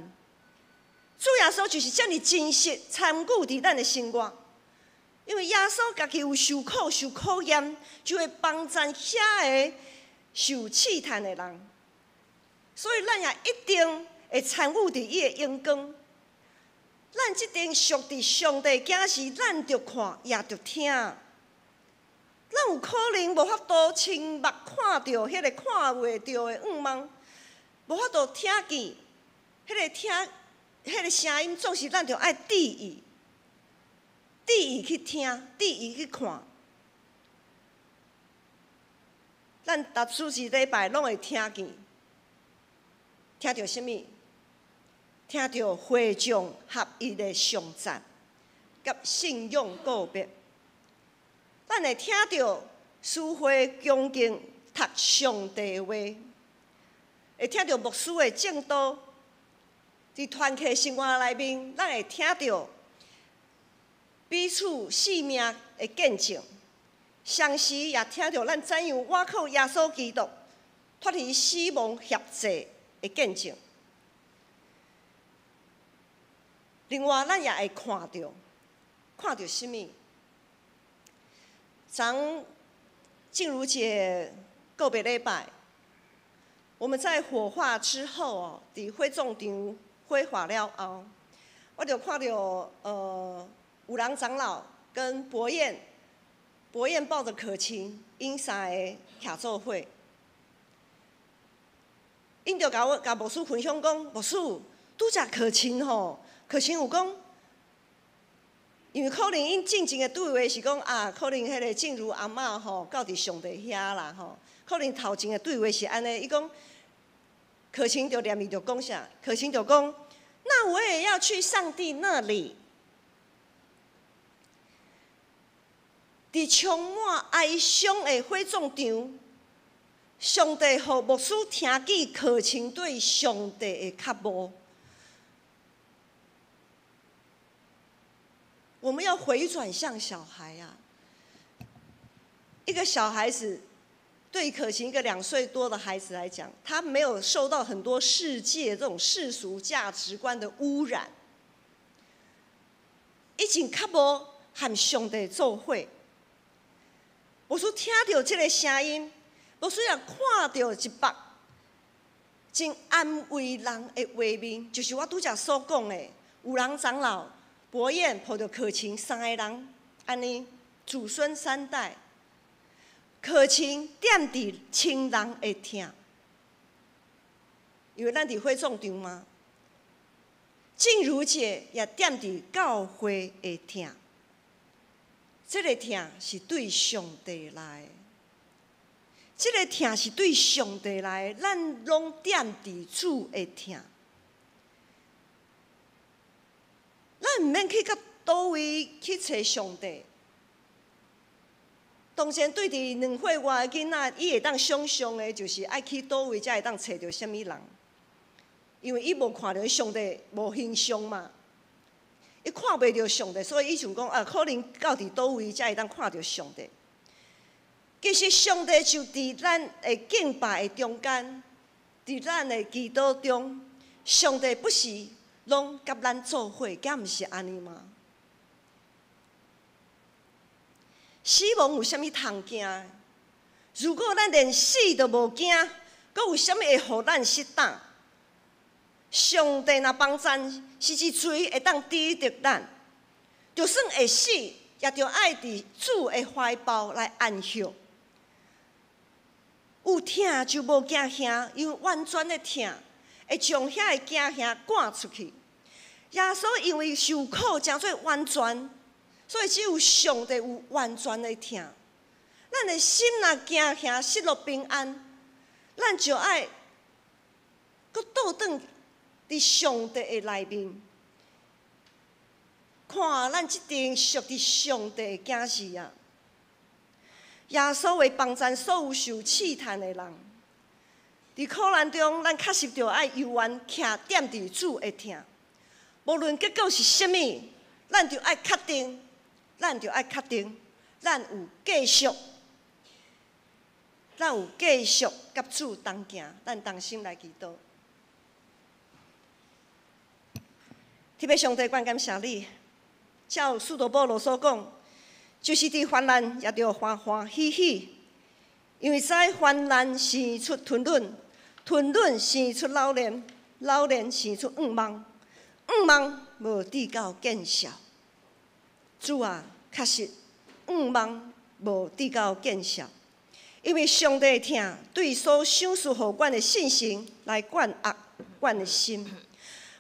主耶稣就是遮尔真实参与伫咱的生活，因为耶稣家己有受苦、受考验，就会帮助遐个受试探的人，所以咱也一定会参与伫伊的荣光。咱即定属伫上帝囝时，咱着看也着听。咱有可能无法度亲目看到迄个看袂到的暗梦，无法度听见迄个声音，总是咱着爱注意去听，注意去看。咱逐次一礼拜拢会听见，听到什么？听到会众合一的颂赞，甲信仰告别。咱会听到师会恭敬读上帝的话，会听到牧师的正道。伫团契生活内面，咱会听到彼此性命的见证，同时也听到咱怎样倚靠耶稣基督脱离死亡辖制的见证。另外，咱也会看到什么？昨静茹姐告别礼拜，我们在火化之后伫火葬场火化了后，我就看到五郎长老跟博彦抱着可晴，因三个徛做伙，因就甲牧师分享讲，牧师拄则可晴吼。可晴有讲，因为可能因进前的对话是讲可能迄个静茹阿嬷吼到伫上帝遐啦吼，可能头前的对话是安尼，伊讲可晴就念伊就讲啥，可晴就讲，那我也要去上帝那里。伫充满哀伤的火葬场，上帝互牧师听见可晴对上帝的渴慕。我们要回转向小孩啊！一个小孩子，对可晴一个2岁多的孩子来讲，他没有受到很多世界这种世俗价值观的污染，已经较无和上帝做伙。牧师听到这个声音，牧师也看到一幕真安慰人的画面，就是我拄则所讲的，有人长老。博彦抱着可晴3个人，安尼祖孙3代，可晴踮伫亲人的听，因为咱伫火葬场嘛。静茹姐也踮伫教会的听，这个听是对上帝来的，这个听是对上帝来的，咱拢踮伫主的听。咱毋免去到倒位去找上帝。当然，对伫2岁外的囡仔，伊会当想象的，就是爱去倒位才会当找到什么人，因为伊无看到上帝无形象嘛，伊看袂到上帝，所以伊想讲可能到伫倒位才会当看到上帝。其实上帝就伫咱的敬拜的中间，伫咱的祈祷中，上帝不是拢甲咱做伙，敢毋是安尼吗？死亡有啥物通惊？如果咱连死都无惊，阁有啥物会互咱失胆？上帝若帮咱，是一锤会当抵得咱。就算会死，也着爱伫主的怀抱来安息。有疼就无惊吓，因为完全的疼会将遐个惊吓赶出去。耶稣因为受苦，诚做完全，所以只有上帝有完全的疼。咱咱的心若惊吓失落平安，咱就爱搁倒转伫上帝的内面，看咱即阵属伫上帝的囝是啊。耶稣为帮助所有受试探的人，伫苦难中，咱确实着爱犹原徛踮伫主的疼。无论结果是啥物，咱着爱确定，咱有继续甲主同行。咱同心来祈祷。特别上帝，关感谢你，照使徒保罗所讲。就是伫患难也着欢欢喜喜，因为知患难生出吞忍，吞忍生出老练，老练生出仰望，仰望无直到见效。主啊，确实仰望无直到见效，因为上帝听对所赏赐互阮的信心来管压阮的心。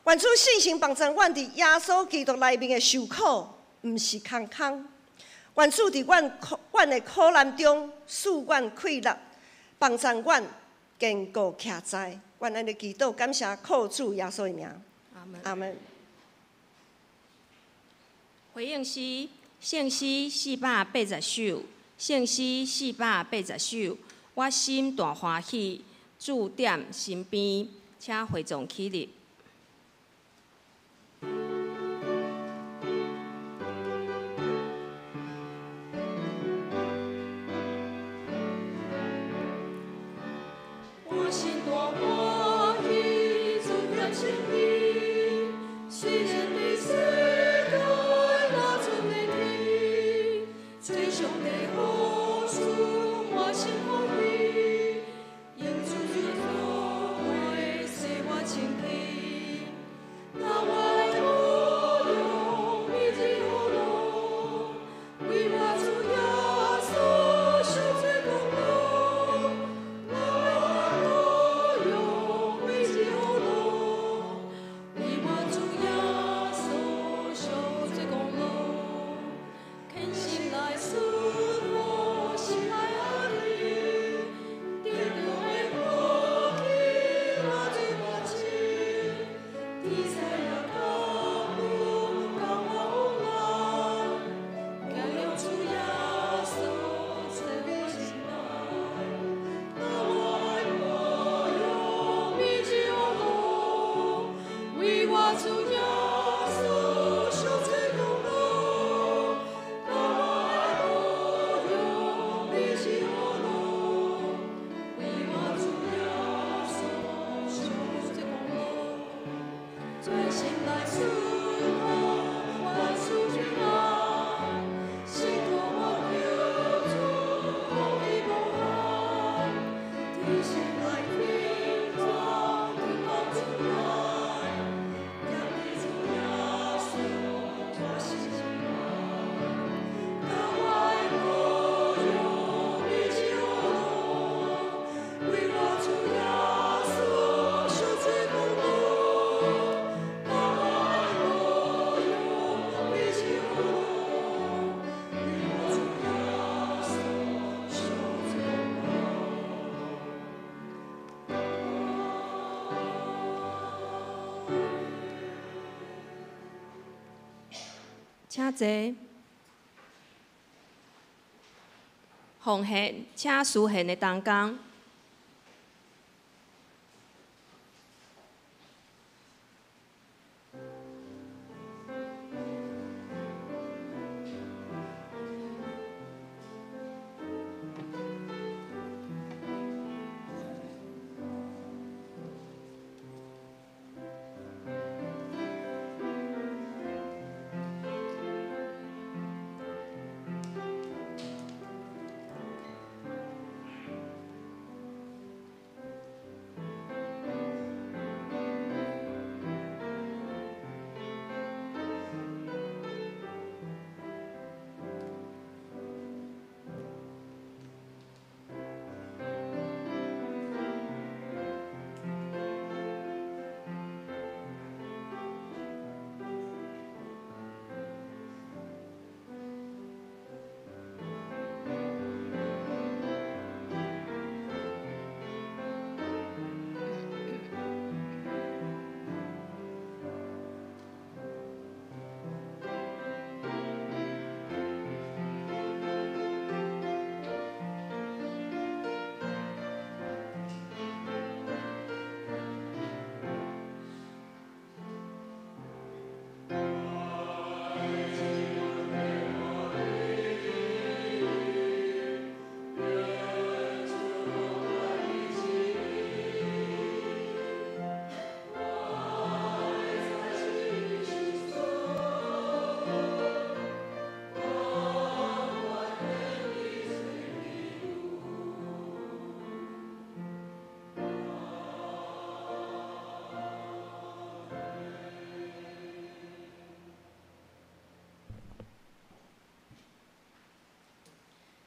愿主信心帮助阮伫耶稣基督内面的受苦，毋是空空。愿主伫阮的苦难中，使阮快乐，帮助阮坚固徛在。愿安尼祈祷，感谢靠主耶稣的名。阿门。阿门。回应诗，圣诗480首，圣诗480首。我心大欢喜，主踮身边，请会众起立。请坐。奉献，请施献的同工。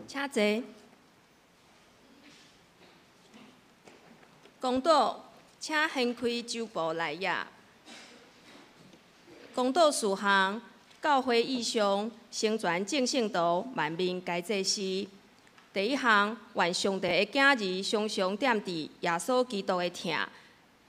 请坐。公道，请掀开周报内页。公道事项，教会意向，成全正圣道，万民该做事。第一项，愿上帝的囝儿常常踮伫耶稣基督的疼，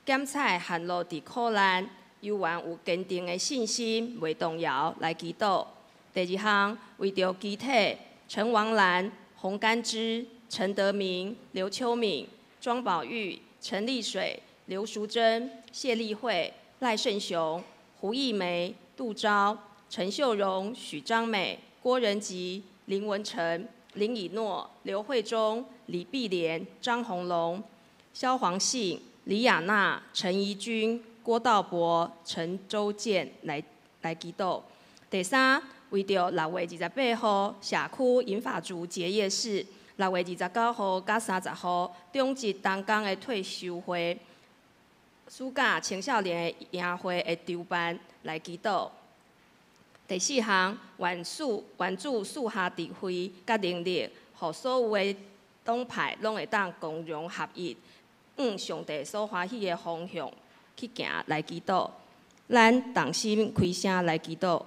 检采陷落伫苦难，又愿有坚定的信心，袂动摇来祈祷。第二项，为着基体陈王兰、洪甘之、陈德明、刘秋敏、庄宝玉、陈丽水、刘淑珍、谢丽慧、赖胜雄、胡义梅、杜昭、陈秀荣、许章美、郭仁吉、林文成、林以诺、刘慧忠、李碧莲、张宏龙、萧煌信、李雅娜、陈怡君、郭道博、陈周健来祈祷。第三，为着6月28号社区银发族结业式，6月29号甲30号中职东港的退休会，暑假青少年的营会的筹办来祈祷。第四项，愿主赐下智慧甲能力，互所有的党派拢会当共荣合一，向上帝所欢喜的方向去行来祈祷。咱同心开声来祈祷。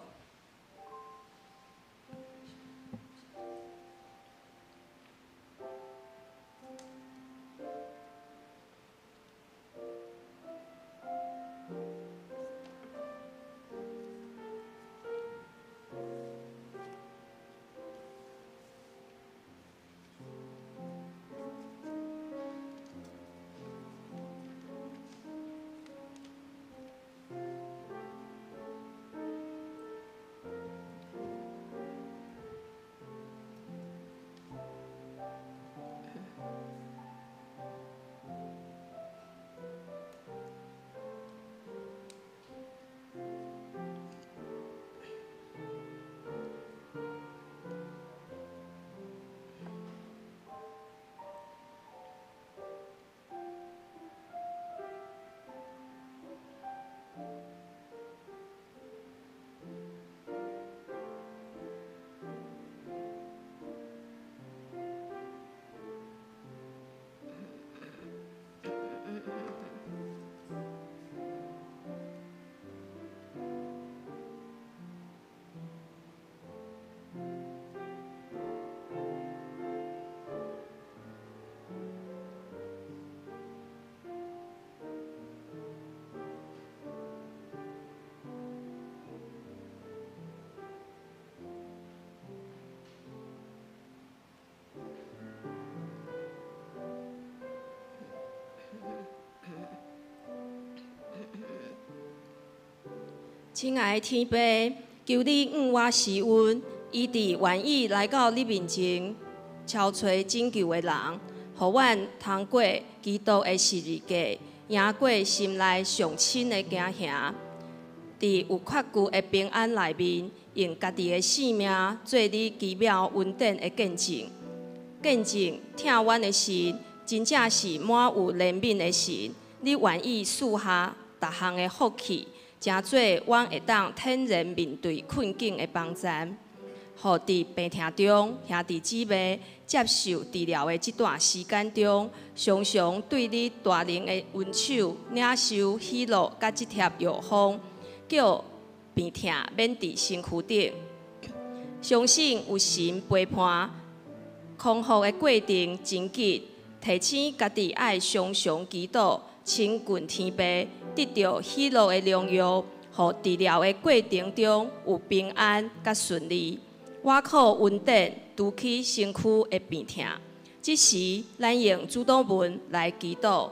亲爱的天父，求你予我时运，以致愿意来到你面前，敲找拯救的人，互阮通过基督的十字架，赢过心内上亲的惊吓，伫有确据的平安内面，用家己的性命做你奇妙恩典的见证。见证听阮的神，真正是满有怜悯的神。你愿意赐下逐项的福气。诚做阮会当坦然面对困境的帮站，互伫病痛中兄弟姊妹接受治疗的这段时间中，常常对你大能的恩手领受喜乐甲这贴药方，叫病痛免伫身躯顶。相信有神陪伴，康复的过程真紧，提醒家己爱常常祈祷，亲近天父。得到喜乐的良药，互治疗的过程中有平安甲顺利。我靠恩典拄起身躯的病痛，这时咱用主祷文来祈祷。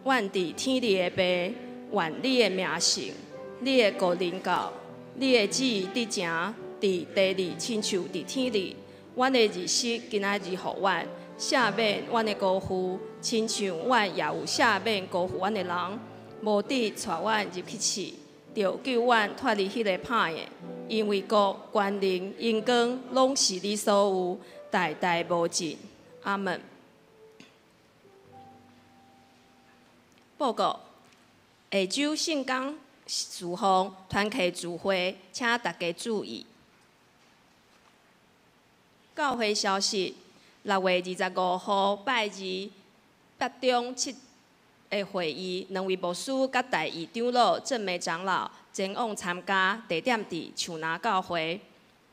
愿伫天里的爸，愿你的名圣，你的国临到，你的旨意伫正伫地里，亲像伫天里。阮的日食今仔日互阮，赦免阮的辜负，亲像阮也有赦免辜负阮的人。无得带阮入去死，就救阮脱离迄个歹的，因为国、权能、荣光，拢是你所有，代代无尽。阿门。报告：下周圣港事项团契聚会，请大家注意。教会消息：6月25号拜二北中7的会议，两位牧师甲大义长老、正美长老前往参加，地点伫树林教会。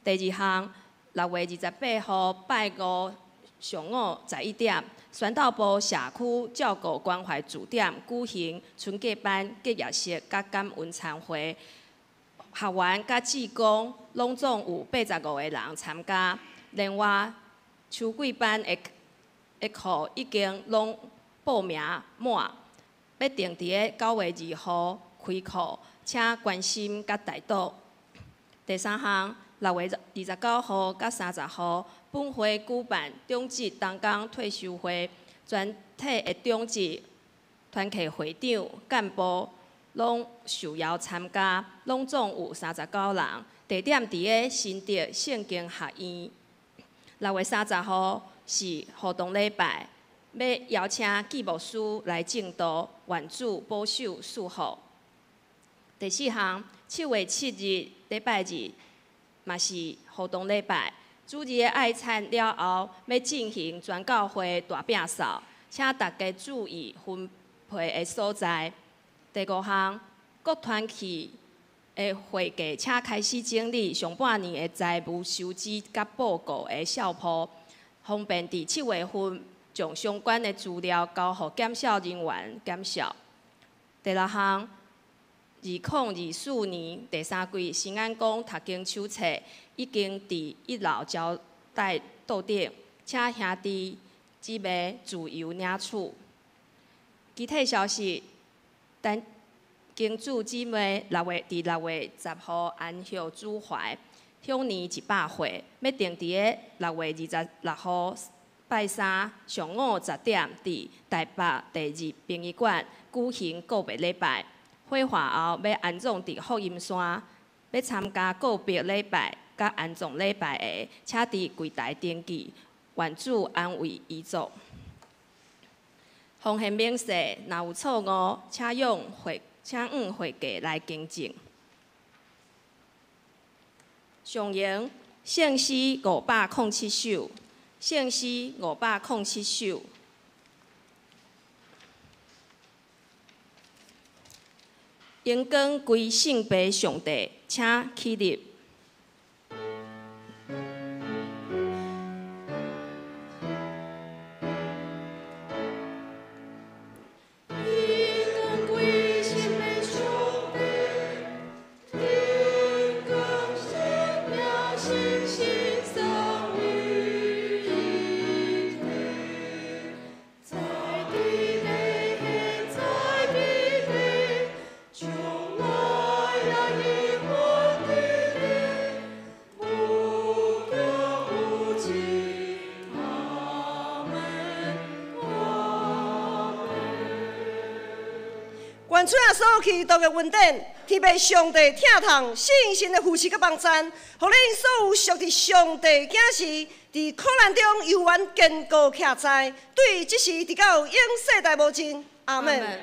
第2项，6月28号拜5上午11点，宣道部社区照顾关怀据点举行春假班结业式甲感恩餐会。学员甲志工拢总有85个人参加。另外，秋季班的课已经拢报名满，要定伫个9月2号开课，请关心甲带到。第3项，6月29号甲30号本会举办中职同工退休会，全体的中职团契会长、干部拢受邀参加，拢总有39人，地点伫个新德圣经学院。6月30号是活动礼拜，要邀请季牧师来正道，愿主保守赐福。第4项，7月7日礼拜日，嘛是活动礼拜。主日的爱餐了后，要进行全教会大摒扫，请大家注意分配的所在。第5项，各团契的会计请开始整理上半年的财务收支甲报告的校谱，方便伫7月份将相关的资料交予检校人员检校。第6项，2024年第3季新安宫读经手册已经伫1楼招待桌顶，请兄弟姊妹自由领取。具体消息，等经主姊妹6月10号安息主怀，享年100岁，要定伫个6月26号拜3上午10点，伫台北第2殡仪馆举行告别礼拜。火化后要安葬伫福音山，要参加告别礼拜甲安葬礼拜的，请伫柜台登记，愿主安慰遗族。奉献明细，若有错误，请用会计来更正。上营圣诗507首，圣诗507首。荣光归圣父上帝，请起立。愿主啊，所有祈祷的恩典，天父上帝听从信心的扶持甲帮赞，互恁所有属伫上帝囝士，伫苦难中永远坚固徛在，对即时直到永世代无尽。阿门。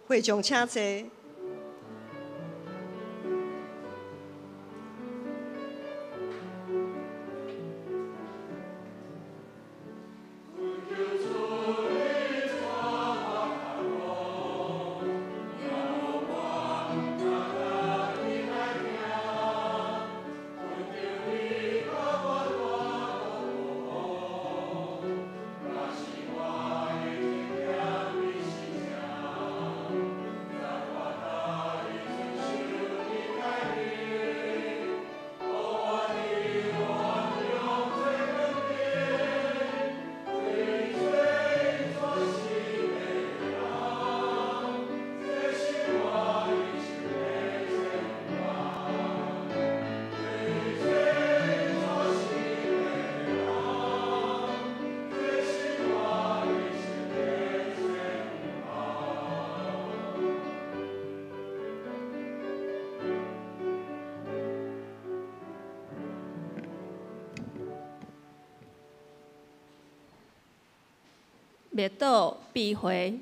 会众请坐。灭倒避讳，